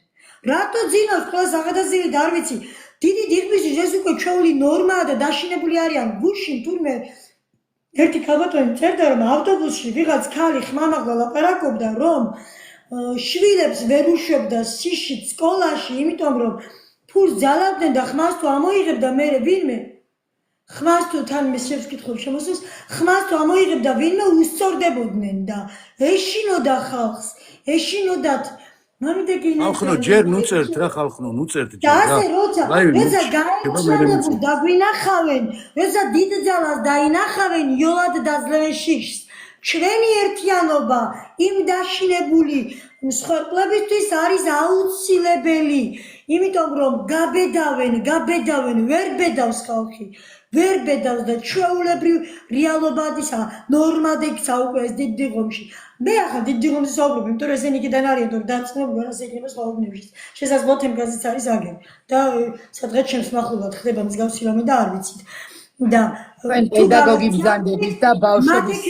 S1: რატო ძინავს ყველა საღადაზრდილი არ ვიცი დიდი დიღმისის ეს უკვე ჩვეული ნორმაა და დაშინებული არიან გუშინ თურმე ერთი ქალბატონი წერდა რომ ავტობუსში ვიღაც ქალი ხმამაღლა ლაპარაკობდა რომ შვილებს ვერ უშვებდა სიშით სკოლაში იმიტომ რომ ფულს ძალავდნენ და ხმას თუ ამოიღებდა მე ვინმე ხმას თუ თან მე შევკითხოთ შემოსულს ხმას თუ ამოიღებდა ვინმე უსწორდებოდნენ და ეშინოდა ხალხს ეშინოდათ
S3: ხალხო ჯერ ნუ წერთ რა ხალხო ნუ წერთ ჯერ რა
S1: როცა გაიჩნდებოდ დაგვინახავენ როცა დიდ ძალას დაინახავენ იოლად დაძლევენ შიშს ჩვენი ერთიანობა იმ დაშინებული მსხვერპლებისთვის არის აუცილებელი იმიტომ რომ გაბედავენ ვერ ბედავს ხალხი ვერ ბედავს და ჩვეულებრივ რეალობადისა ნორმადიქცა უკვე ეს დიდ დიღომში მე ახლა დიდ დიღომში საუბრობ იმიტომ რომ ესენი კიდენ არიან რომ დაწნებული არა სეკრეტოს საუბრებში შესაძლოა თემგაზიც არის აგერ და სადღაც ჩემს მახლობლად ხდება მსგავსი რამე და არ ვიცით და
S2: პედაგოგი ბრძანდების და ბავშვების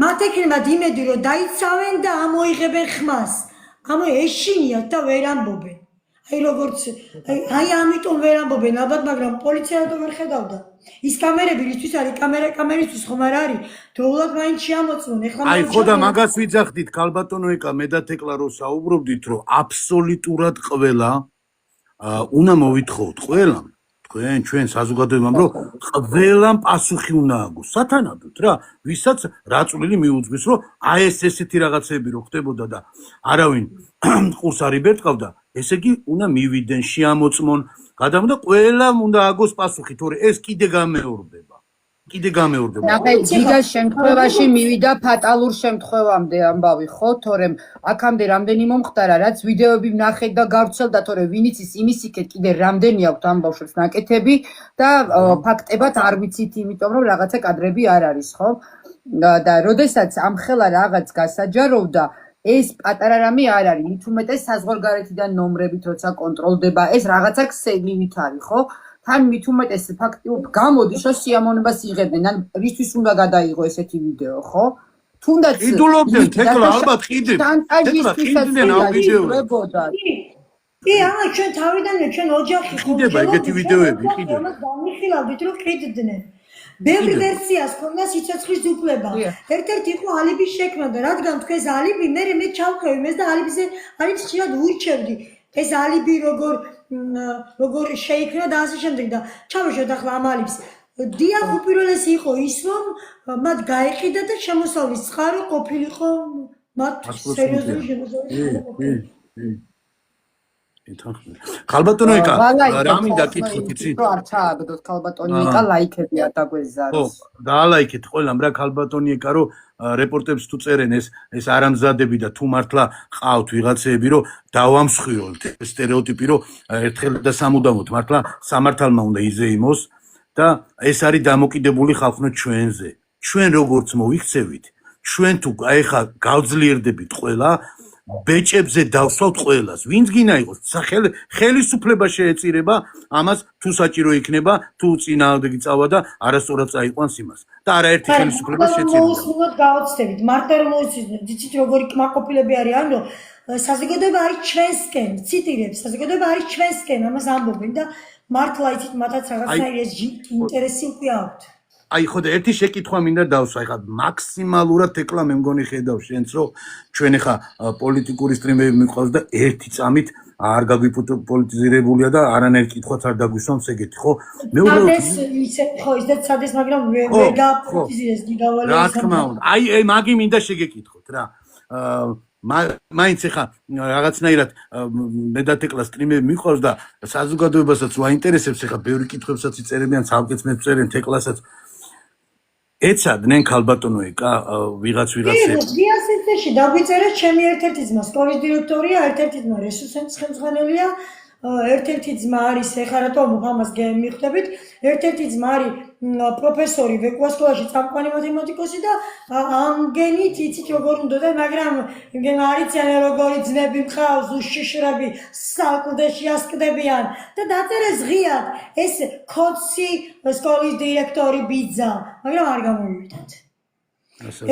S1: მათ ექნებათ იმედი რომ დაიცავენ და ამოიღებენ ხმას ამო ეშინიათ და ვერ ამბობენ აი როგორც აი ამიტომ ვერ ამბობენ ალბათ მაგრამ პოლიცია რატომ ვერ ხედავდა ის კამერები რისთვის არის კამერისთვის ხომ არ არის თოულად მაინც შეამოწმონ ეხლა
S3: აი ხო და მაგას ვიძახდით ქალბატონო ეკა მე და თეკლა რო საუბრობდით რომ აბსოლუტურად ყველა უნდა მოვითხოვოთ ყველამ ჩვენ საზოგადოებამ რომ ყველამ პასუხი უნდა აგოს სათანადოდ რა ვისაც რაწვლილი მიუძღვის რომ აი ესეთი რაღაცები რო ხდებოდა და არავინ ყურს არ იბერტყავდა ესე იგი უნდა მივიდნენ შეამოწმონ გადამ და ყველამ უნდა აგოს პასუხი თორე ეს კიდე გამეორდება
S2: ნახე დიდას შემთხვევაში მივიდა ფატალურ შემთხვევამდე ამბავი ხო თორემ აქამდე რამდენი მომხდარა რაც ვიდეოები ვნახეთ და გავრცელდა თორე ვინც ის იმის იქეთ კიდე რამდენი აქვს ამ ბავშვებს ნაკეთები და ფაქტებად არ ვიცით იმიტომ რომ რაღაცა კადრები არ არის ხო და როდესაც ამ ხელა რაღაც გასაჯაროვდა ეს პატარა რამე არ არის მით უმეტეს საზღვარგარეთიდან ნომრებით როცა კონტროლდება ეს რაღაცა ქსელივით არის ხო თან მით უმეტეს ფაქტიურად გამოდის რომ სიამოვნებას იღებდნენ ან რისთვის უნდა გადაიღო ესეთი ვიდეო ხო თუნდაც
S3: იდულობდნენ თეკლა ალბათ ყიდნენ ამ ვიდეოებს
S1: კი არა ჩვენ თავიდანვე ჩვენ ოჯახი
S3: ყიდება ეგეთი ვიდეოები ყიდება
S1: გამიხილავდით რომ ყიდნენ ბევრი ვერსიას ქონდა სიცოცხლის უფლება ერთ-ერთი იყო ალიბის შექმნა და რადგან თქვენს ალიბი მე ჩავხევი მეს და ალიბზე არის ხშირად ურჩევდი ეს ალიბი როგორ შეიქმნა და ასე შემდეგ და ჩავეშოთ ახლა ამ ალიბს დიახ უპირველესი იყო ის რომ მათ გაეყიდა და შემოსავლის წყარო ყოფილიყო მათ სერიოზული შემოსავლის
S3: ქალბატონო ეკა რა მინდა კითხოთ იცი
S2: არ ჩააგდოთ ქალბატონი ეკა ლაიქები არ დაგვეზაროს
S3: ხო დაალაიქეთ ყველამ რა ქალბატონი ეკა რომ რეპორტებს თუ წერენ ეს არამზადები და თუ მართლა ყავთ ვიღაცეები რომ დავამსხვრიოთ სტერეოტიპი რომ ერთხელ და სამუდამოდ მართლა სამართალმა უნდა იზეიმოს და ეს არის დამოკიდებული ხალხო ჩვენზე ჩვენ როგორც მოიქცევით ჩვენ თუ ეხა გავძლიერდებით ყველა ბეჭებზე დავსვავთ ყველას ვინც გინა იყოს ხელისუფლება შეეწირება ამას თუ საჭირო იქნება თუ წინააღმდეგი წავა და არასწორად წაიყვანს იმას და არაერთი ხელისუფლება შეეწირება
S1: მოუსმინოთ გავაცდებით მარტო რომ იცით როგორი კმაყოფილები არიან რომ საზოგადოება არის ჩვენსკენ, ციტირებს, საზოგადოება არის ჩვენსკენ, ამას ამბობენ და მართლა იცით მათაც რაღაცნაირი ეს ინტერესი უკვე აქვთ.
S3: აი ხო და ერთი შეკითხვა მინდა დავსვა, ეხლა მაქსიმალურად ეკლა მე მგონი ხედავ შენც რომ ჩვენ ეხლა პოლიტიკური სტრიმები მიყვავს და ერთი წამით არ გაგვიპოლიტიზირებულია და არანაირ კითხვაც არ დაგვისვამს ეგეთი, ხო? მე
S1: უბრალოდ ისე ხო ისეთ სადეს, მაგრამ ვერ გააპოლიტიზირეს გიგავალი.
S3: რა თქმა უნდა. აი მაგი მინდა შეგეკითხოთ რა. მაინც ეხლა რაღაცნაირად მედათეკლა სტრიმები მიყვავს და საზოგადოებასაც ვაინტერესებს, ეხლა ბევრი კითხვებსაც იწერებიან, ცალკეც მეწერენ თეკლასაც. ეცადნენ ქალბატონო ეკა ვიღაცებს.
S1: დიასეთში დაგვიწერეს ჩემი ერთ-ერთი ძმა, სკოლის დირექტორია, ერთ-ერთი ძმა რესურსების ხელმძღვანელია, ერთ-ერთი ძმა არის ეხლა რატომ ამას მიხვდებით, ერთ-ერთი ძმა არის პროფესორი ვეკუას სკოლაში წამყვანი მათემატიკოსი და ამგენით იცით როგორ უნდა, მაგრამ იმგენ არიციან როგორი ძმები მყავს, უშიშრები სალკლდეში ასკდებიან და დაწერეს ღიად ეს ქოცი სკოლის დირექტორი ბიძა, მაგრამ არ გამოვიდათ.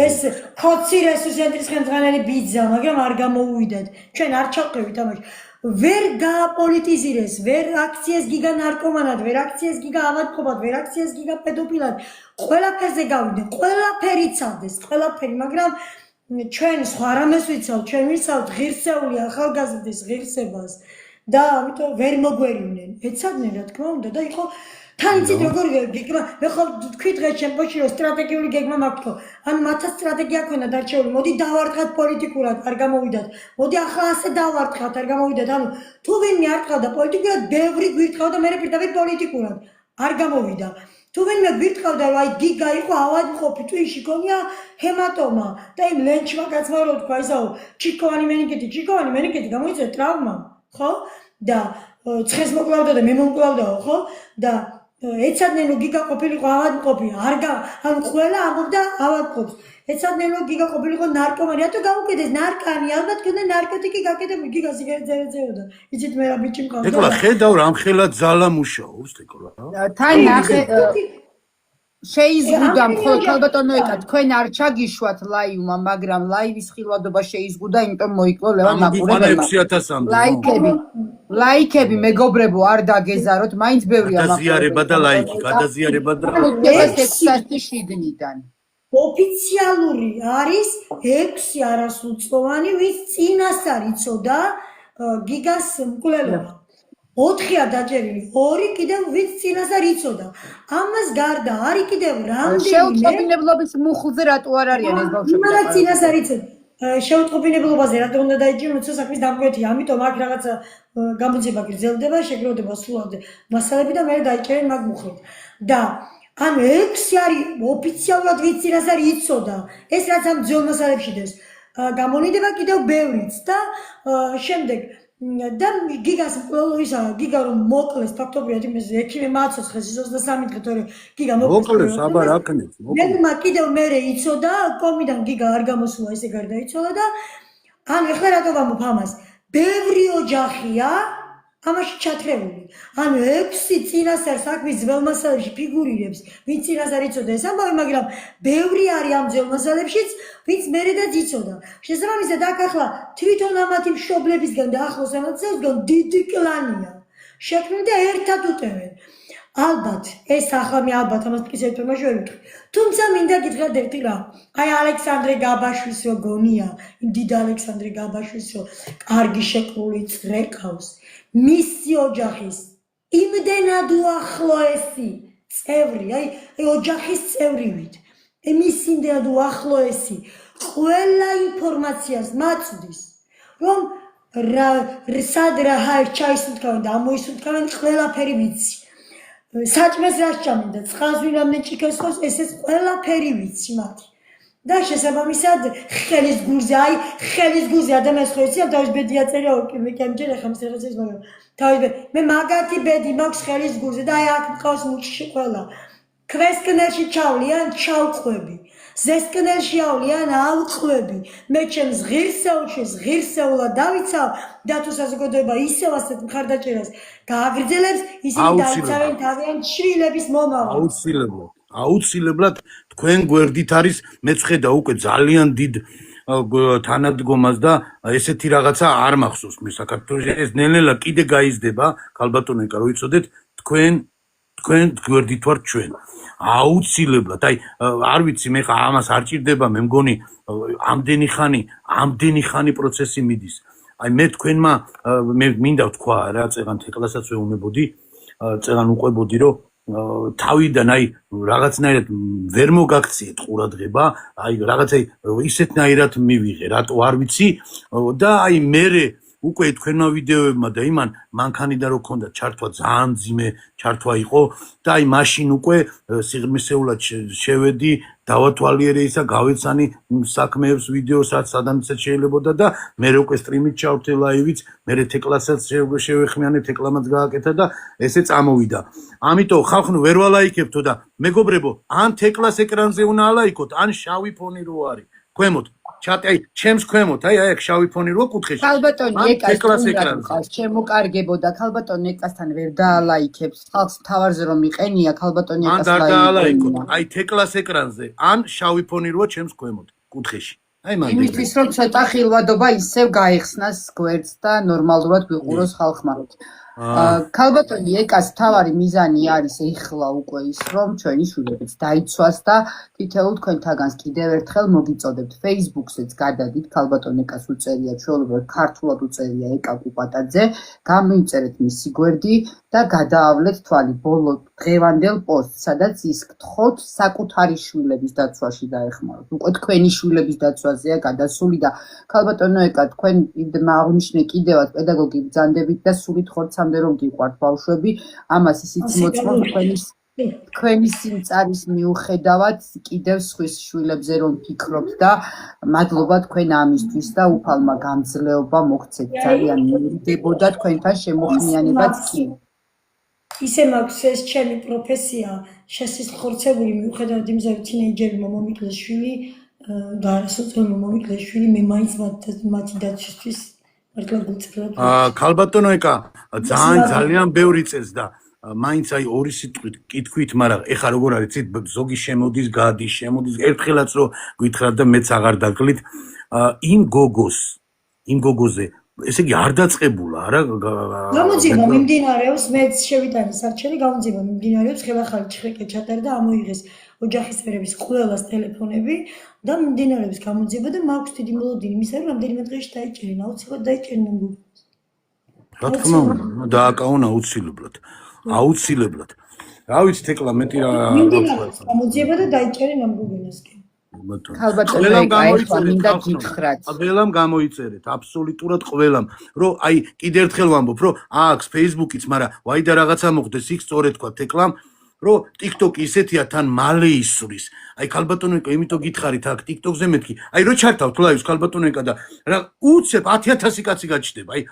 S1: ეს ქოცი რესურსების ხელმძღვანელი ბიძა, მაგრამ არ გამოვიდათ. ჩვენ არ ჩავყევით ამაში. ვერ გააპოლიტიზირეს, ვერ აქციეს გიგა ნარკომანად, ვერ აქციეს გიგა ავადმყოფად, ვერ აქციეს გიგა პედოფილად. ყველაფერზე გავიდნენ, ყველაფერი ცავდეს, ყველაფერი, მაგრამ ჩვენ სხვა რამეს ვიცავთ, ჩვენ ვიცავთ ღირსეული ახალგაზრდის ღირსებას და ამიტომ ვერ მოგვერიდნენ. ეცადნენ რა თქმა უნდა და იყო თან იცით როგორ გეგმა, მე ხო თქვით დღეს ჩემპოში რომ სტრატეგიული გეგმა მაქვს ხო? ანუ მათაც სტრატეგია ქონდა დარჩეული. მოდი დავარტყათ პოლიტიკურად, არ გამოვიდათ. მოდი ახლა ასე დავარტყათ, არ გამოვიდათ. ანუ თუ ვინმე არ ტყავდა პოლიტიკურად, ბევრი გვირტყავდა, მე პირდაპირ პოლიტიკურად. არ გამოვიდა. თუ ვინმე გვირტყავდა, რომ აი გიგა იყო ავადმყოფი, ტვინში ქონია ჰემატომა და იმ ლენჩმა კაცმა რო თქვა ისაო, ჩიქოვანი მენინგიტი გამოიწვია ტრავმა, ხო? და ცხენს მოკლავდა და მე მომკლავდაო, ხო? და ეცადნენ რომ გიგა ყოფილიყო ავადმყოფი, ანუ ყველა ამბობდა ავადმყოფს. ეცადნენ რომ გიგა ყოფილიყო ნარკომანი, რატო გაუკეთეს ნარკანი, ალბათ ქონდა ნარკოტიკი გაკეთებული, გიგა სიგარეტზე ეწეოდა. იცით მე რა ბიჭი მყავდა.
S3: ეკლა ხედავ რამხელა ძალა მუშაობს ეკლა.
S2: თან ნახე შეიზღუდა მხოლოდ ქალბატონო ეკა თქვენ არ ჩაგიშვათ ლაივმა, მაგრამ ლაივის ხილვადობა შეიზღუდა, იმიტომ მოიკლო ლევან მაყურებელმა.
S3: 6000-მდე.
S2: ლაიქები მეგობრებო არ დაგეზაროთ, მაინც ბევრია
S3: გადაზიარება და ლაიქი, გადაზიარება და
S2: 6 შიგნიდან.
S1: ოფიციალური არის 6 არასრულწლოვანი, ვის წინასწარ იცოდა გიგას მკვლელობა. 4-ია დაჭერილი, 2 კიდევ ვინც წინასწარ იცოდა. ამას გარდა არის კიდევ რამდენიმე
S2: შეუწყობინებლობის მუხლზე რატო არ არიან ეს ბავშვები?
S1: მაგრამ წინასწარ იცოდა. შეუწყობინებლობაზე რატო უნდა დაიჭირო, როცა საქმის დამკვეთია, ამიტომ აქ რაღაცა გამოძიება გრძელდება, შეგროვდება სულად მასალები და მე დაიჭერენ მაგ მუხლით. და ანუ 6 არის ოფიციალურად ვინც წინასწარ იცოდა. ეს რაც ამ ძველ მასალებში დეს. გამონიდება კიდევ ბევრიც და შემდეგ და გიგას მკვლელობისა, გიგა რომ მოკლეს ფაქტობრივად იმას ექიმე მააცოცხლეს 23 დღე თორე გიგა
S3: მოკლეს, აბა რა ქნით.
S1: მე კიდევ მერე იცოდა, კომიდან გიგა არ გამოსულა, ესე გარდაიცვალა და ანუ ეხლა რატო ვამბობ ამას? ბევრი ოჯახია ამაში ჩათრეული. ანუ 6 წინასწარ საქმის ძველ მასალებში ფიგურირებს, ვინც წინასწარ იცოდა ეს ამბავი, მაგრამ ბევრი არის ამ ძველ მასალებშიც, ვინც მერედაც იცოდა. შესაბამისად, აქ ახლა თვითონ ამათი მშობლებისგან და ახლოს ამათსგან დიდი კლანია. შექმნილი და ერთად უტევენ. ალბათ, ეს ახლა მე ალბათ ამას ტკის ერთობაში ვერ ვიტყვი. თუმცა მინდა გითხრათ ერთი რა. აი ალექსანდრე გაბაშვილს რო გონია, იმ დიდ ალექსანდრე გაბაშვილს რო კარგი შეკლული წრე ყავს. მისი ოჯახის იმდენად უახლოესი წევრი, აი ოჯახის წევრივით. მისი იმდენად უახლოესი ყველა ინფორმაციას მაწვდის, რომ სად რა ჩაისუნთქავენ და ამოისუნთქავენ ყველაფერი ვიცი. საჭმეს რა სჭამენ და წყალს ვინამდე ჭიქებს ხოს, ესეც ყველაფერი ვიცი მათი. და შესაბამისად ხელის გულზე ადამიანს ხო იციან თავის ბედი აწერია მე კემჯერ ახლა მის რაღაცას მაგრამ თავის მე მაგათი ბედი მაქვს ხელის გულზე და აი აქ მყავს მუჭში ყველა ქვესკნელში ჩავლიან ჩავყვები ზესკნელშიავლიან ავყვები მე ჩემს ღირსეულად დავიცავ და თუ საზოგადოება ისევ ასეთ მხარდაჭერას გააგრძელებს ისინი დაიცავენ თავიანთ შვილების მომავალს
S3: აუცილებლად თქვენ გვერდით არის მეც ხედა უკვე ძალიან დიდ თანადგომას და ესეთი რაღაცა არ მახსოვს მე საქართველოში. ეს ნელ-ნელა კიდე გაიზრდება, ქალბატონო ეკა, რო იცოდეთ, თქვენ გვერდით ვართ ჩვენ. აუცილებლად, აი არ ვიცი, მე ხა ამას არ ჭირდება, მე მგონი ამდენი ხანი პროცესი მიდის. აი მე თქვენმა მე მინდა ვთქვა რა, წეღან თეკლასაც ვეუბნებოდი, წეღან უყვებოდი, რომ თავიდან აი რაღაცნაირად ვერ მოგაქციეთ ყურადღება, აი რაღაცა ისეთნაირად მივიღე, რატო არ ვიცი და აი მე უკვე თქვენმა ვიდეოებმა და იმან მანქანიდან რო ქონდა ჩართვა ძალიან ძიმე ჩართვა იყო და აი მაშინ უკვე სიღრმისეულად შევედი, დავათვალიერე ისა, გავეცანი საქმეებს, ვიდეოსაც, სადამიცაც შეიძლებოდა და მე უკვე სტრიმით ჩავთე ლაივიც, მე თეკლასაც შევეხმიანე, თეკლამაც გააკეთა და ესე წამოვიდა. ამიტომ ხალხნო ვერ ვალაიქებთო და მეგობრებო, ან თეკლას ეკრანზე უნდა ალაიქოთ, ან შავი ფონი რო არის. ქვემოთ ჩატი, აი ჩემს ქვემოთ, აი აქ შავი ფონი რო კუთხეში.
S2: ქალბატონი ეკას თუნდაც შემოკარგებოდა, ქალბატონი ეკასთან ვერ დაალაიქებს. ხალხს თავარზე რომ იყენია, ქალბატონი ეკას
S3: ან დაალაიქოთ, აი თეკლას ეკრანზე, ან შავი ფონი როა ჩემს ქვემოთ, კუთხეში. აი მანდ.
S2: იმისთვის რომ ცოტა ხილვადობა ისევ გაიხსნას გვერდს და ნორმალურად ვიყუროს ხალხმა. ქალბატონი ეკას თავარი მიზანი არის ეხლა უკვე ის, რომ ჩვენი შვილებიც დაიცვას და თითოეულ თქვენთაგანს კიდევ ერთხელ მოგიწოდებთ Facebook-ზეც გადადით, ქალბატონ ეკას უწერია, ჩვეულებრივად ქართულად უწერია ეკა კუპატაძე, გამოიწერეთ მისი გვერდი და გადაავლეთ თვალი ბოლო დღევანდელ პოსტს, სადაც ის გთხოვთ საკუთარი შვილების დაცვაში დაეხმაროთ. უკვე თქვენი შვილების დაცვაზეა გადასული და ქალბატონო ეკა, თქვენ აღნიშნე კიდევაც პედაგოგი ბრძანდებით და სულით ხორცამდე რომ გიყვართ ბავშვები, ამას ისიც მოწმობ თქვენი სიმწარის მიუხედავად კიდევ სხვის შვილებზე რომ ფიქრობთ და მადლობა თქვენ ამისთვის და უფალმა გამძლეობა მოგცეთ, ძალიან მივიდებოდა თქვენთან შემოხმიანებაც კი.
S1: ისე მაქვს ეს ჩემი პროფესია შესისხორცებული მიუხედავად იმისა, რომ თინეიჯერმა მომიკლეს შვილი და არასოციალურმა მომიკლეს შვილი, მე მაინც მათი დაცვისთვის მართლაც გულწრფელად.
S3: ქალბატონო ეკა, ძალიან ბევრი წელს და მაინც აი ორი სიტყვით კითხვით, მაგრამ ეხა როგორ არის, ცით ზოგი შემოდის, გადის, შემოდის, ერთხელაც რო გითხრათ და მეც აღარ დაგლით, იმ გოგოზე ესე იგი არ დაწყებულა, არა?
S1: გამოძიება მიმდინარეობს, მეც შევიტანე სარჩელი, გამოძიება მიმდინარეობს, ხელახალი ჩხრეკე ჩატარდა, ამოიღეს ოჯახის წევრების ყველას ტელეფონები და მიმდინარეობს გამოძიება და მაქვს დიდი მოლოდინი იმისა, რომ რამდენიმე დღეში დაიჭერენ, აუცილებლად დაიჭერენ ამ გოგოს.
S3: რა თქმა უნდა, დააკავონ აუცილებლად. რა ვიცი, თეკლა მეტი რა
S1: მიმდინარეობს გამოძიება და დაიჭერენ ამ გოგონას კი.
S3: ყველამ გამოიწერეთ, აბსოლუტურად ყველამ, რომ აი კიდე ერთხელ ვამბობ, რომ აქვს Facebook-იც, მაგრამ ვაი და რაღაცა მოხდეს, იქ სწორედ თქვა თეკლამ, რომ TikTok-ი ისეთია თან მალე ისვრის. აი ქალბატონო ეკა, იმიტომ გითხარით აქ TikTok-ზე მეთქი. აი რო ჩართავთ ლაივს ქალბატონო ეკა და რა უცებ 10,000 კაცი გაჩნდება. აი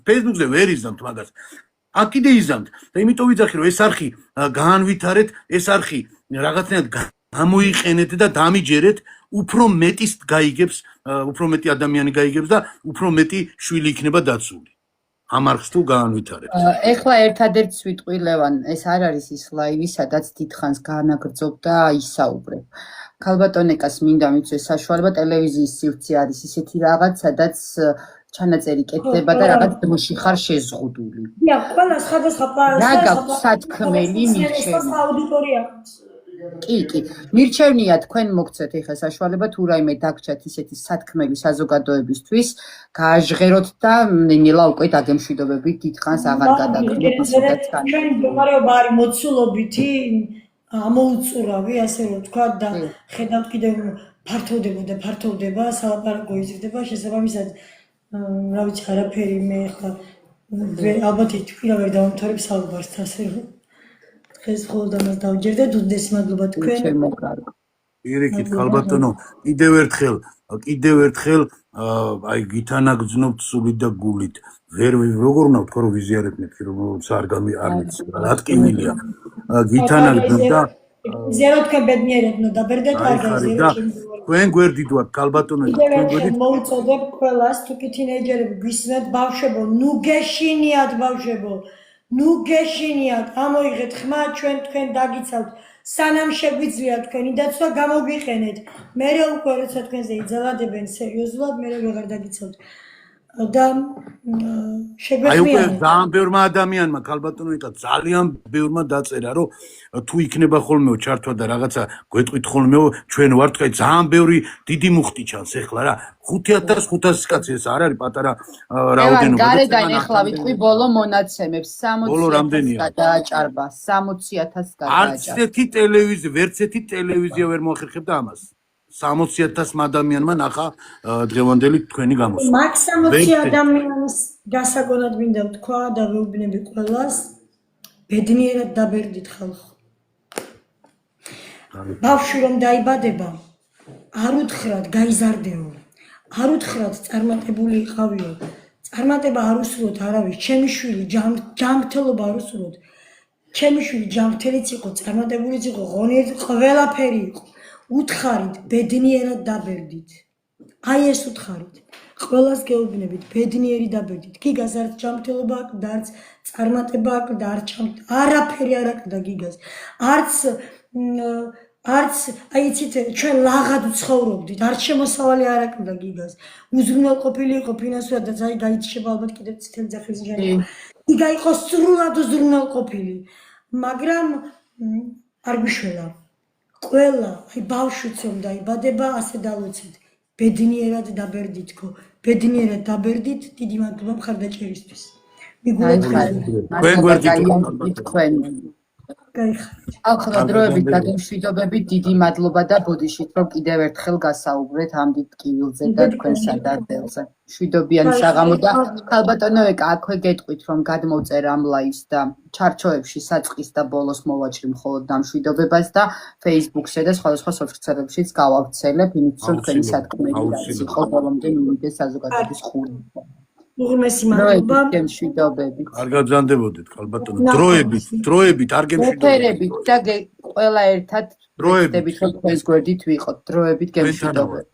S3: Facebook-ზე ვერ იზამთ მაგას. აქ კიდე იზამთ და იმიტომ ვიძახი, რომ ეს არხი გაანვითარეთ, ეს არხი რაღაცნაირად გამოიყენეთ და დამიჯერეთ, უფრო მეტის გაიგებს, უფრო მეტი ადამიანი გაიგებს და უფრო მეტი შვილი იქნება დაცული. ამ არხს თუ გაანვითარებთ.
S2: ეხლა ერთადერთს ვიტყვი ლევან, ეს არ არის ის ლაივი, სადაც დიდხანს განაგრძობ და ისაუბრებ. ქალბატონ ეკას მინდა მიცვეს საშუალება, ტელევიზიის სივრცე არის ისეთი რაღაც, სადაც ჩანაწერი კეთდება და რაღაც დროში ხარ შეზღუდული.
S1: ყველა სხვადასხვა
S2: რა გაქვს სათქმელი მირჩევნა?
S1: აუდიტორია აქვს.
S2: კი, მირჩევნია თქვენ მოგცეთ ეხლა საშუალება თუ რაიმე დაგჭათ ისეთი სათქმელი საზოგადოებისთვის, გააჟღეროთ და ნელა უკვე დაგემშვიდობებით დიდხანს აღარ გადაგკრით ისედაც თან.
S1: ჩვენი მდგომარეობა არის მოცულობითი, ამოუწურავი, ასე რომ თქვა და ხედავთ კიდევ ფართოვდება, სალაპარაკო იზრდება, შესაბამისად რა ვიცი, არაფერი მე ახლა ალბათ თქვია ვერ დავამთავრებ საუბარს, ასე რომ დღეს მხოლოდ ამას დავჯერდეთ, უდიდესი მადლობა თქვენ.
S3: პირიქით ქალბატონო, კიდევ ერთხელ აი გითანაგრძნობთ სულით და გულით. როგორ უნდა ვთქვა, რომ ვიზიარებ მეთქი, რომ არ ვიცი, რა ტკივილია. გითანაგრძნობ და
S1: ზერო თქვენ ბედნიერად უნდა დაბერდეთ, კარგად ზერო.
S3: თქვენ გვერდით ვართ ქალბატონო, თქვენ გვერდით
S1: მოუწოდებ ყველას, თუ კი თინეიჯერები გვისმენთ, ბავშვებო, ნუ გეშინიათ ბავშვებო. ნუ გეშინიათ, ამოიღეთ ხმა, ჩვენ თქვენ დაგიცავთ, სანამ შეგვიძლია თქვენი დაცვა გამოგვიყენეთ. მერე უკვე როცა თქვენზე იძალადებენ სერიოზულად, მერე ვეღარ დაგიცავთ. და
S3: აი უკვე
S1: შეგვეყვიანეთ.
S3: ძალიან ბევრმა ადამიანმა ქალბატონო იტა ძალიან ბევრმა დაწერა რომ თუ იქნება ხოლმეო ჩართვა და რაღაცა გვეტყვით ხოლმეო ჩვენ ვართ აი ძალიან ბევრი დიდი მუხტი ჩანს ეხლა რა 5500 კაცი ეს არ არის პატარა რაოდენობა
S2: გარედან ეხლა ვიტყვი ბოლო მონაცემებს
S3: ბოლო
S2: 60.000
S3: რამდენია?
S2: გადააჭარბა 60.000
S3: არც
S2: გადააჭარბა
S3: ერთი ტელევიზია ვერც ერთი ტელევიზია ვერ მოახერხებდა ამას 60.000 ადამიანმა ნახა დღევანდელი თქვენი გამოსვლა
S1: მაგ 60 ადამიანის გასაგონად მინდა ვთქვა და ვეუბნები ყველას ბედნიერად დაბერდით ხალხო. ბავშვი რომ დაიბადება არ უთხრათ გაიზარდეო, არ უთხრათ წარმატებული იყავიო, წარმატება არ უსურვოთ არავის, ჩემი შვილი ჯანმრთელობა არ უსურვოთ, ჩემი შვილი ჯანმრთელიც იყო, წარმატებულიც იყო, ღონიერი ყველაფერი იყო. უთხარით ბედნიერად დაბერდით. აი ეს უთხარით. ყველას გეუბნებით ბედნიერი დაბერდით. გიგას არც ჯანმრთელობა აკლდა, არც წარმატება აკლდა, არაფერი არ აკლდა გიგას. არც აი იცით ჩვენ ლაღად ვცხოვრობდით, არც შემოსავალი არ აკლდა გიგას. უზრუნველყოფილი იყო ფინანსურად და აი გაიჩება ალბათ კიდევ წითელი ძახის ჟანი. გიგა იყო სრულად უზრუნველყოფილი, მაგრამ არ გვიშველა. ყველა, აი ბავშვიც რომ დაიბადება, ასე დავუცეთ. ბედნიერად დაბერდითქო. ბედნიერად დაბერდით, დიდი მადლობა მხარდაჭერისთვის.
S3: თქვენ გვერდით
S2: თქვენ
S1: გაიხარეთ.
S2: ახლა დროებით დაგემშვიდობებით დიდი მადლობა და ბოდიშით რომ კიდევ ერთხელ გასაუბრეთ ამ დიდ ტკივილზე და თქვენსა და დელზე. მშვიდობიანი საღამო და ქალბატონო ეკა აქვე გეტყვით რომ გადმოვწერ ამ ლაივს და ჩარჩოებში საწყის და ბოლოს მოვაჭრი მხოლოდ დამშვიდობებას და Facebook-ზე და სხვადასხვა სოციალურებშიც გავავრცელებ, იმით რომ თქვენი სათქმელი იყო ბოლომდე მივიდეს საზოგადოების ხურში.
S1: უღმესი მადლობა.
S2: მშვიდობებით.
S3: არ გაგზანდებოდეთ ქალბატონო დროებით არ გემშვიდობებით
S2: მოფერებით და ყველა ერთად
S3: დროებით
S2: რომ თქვენს გვერდით ვიყოთ დროებით გემშვიდობებით.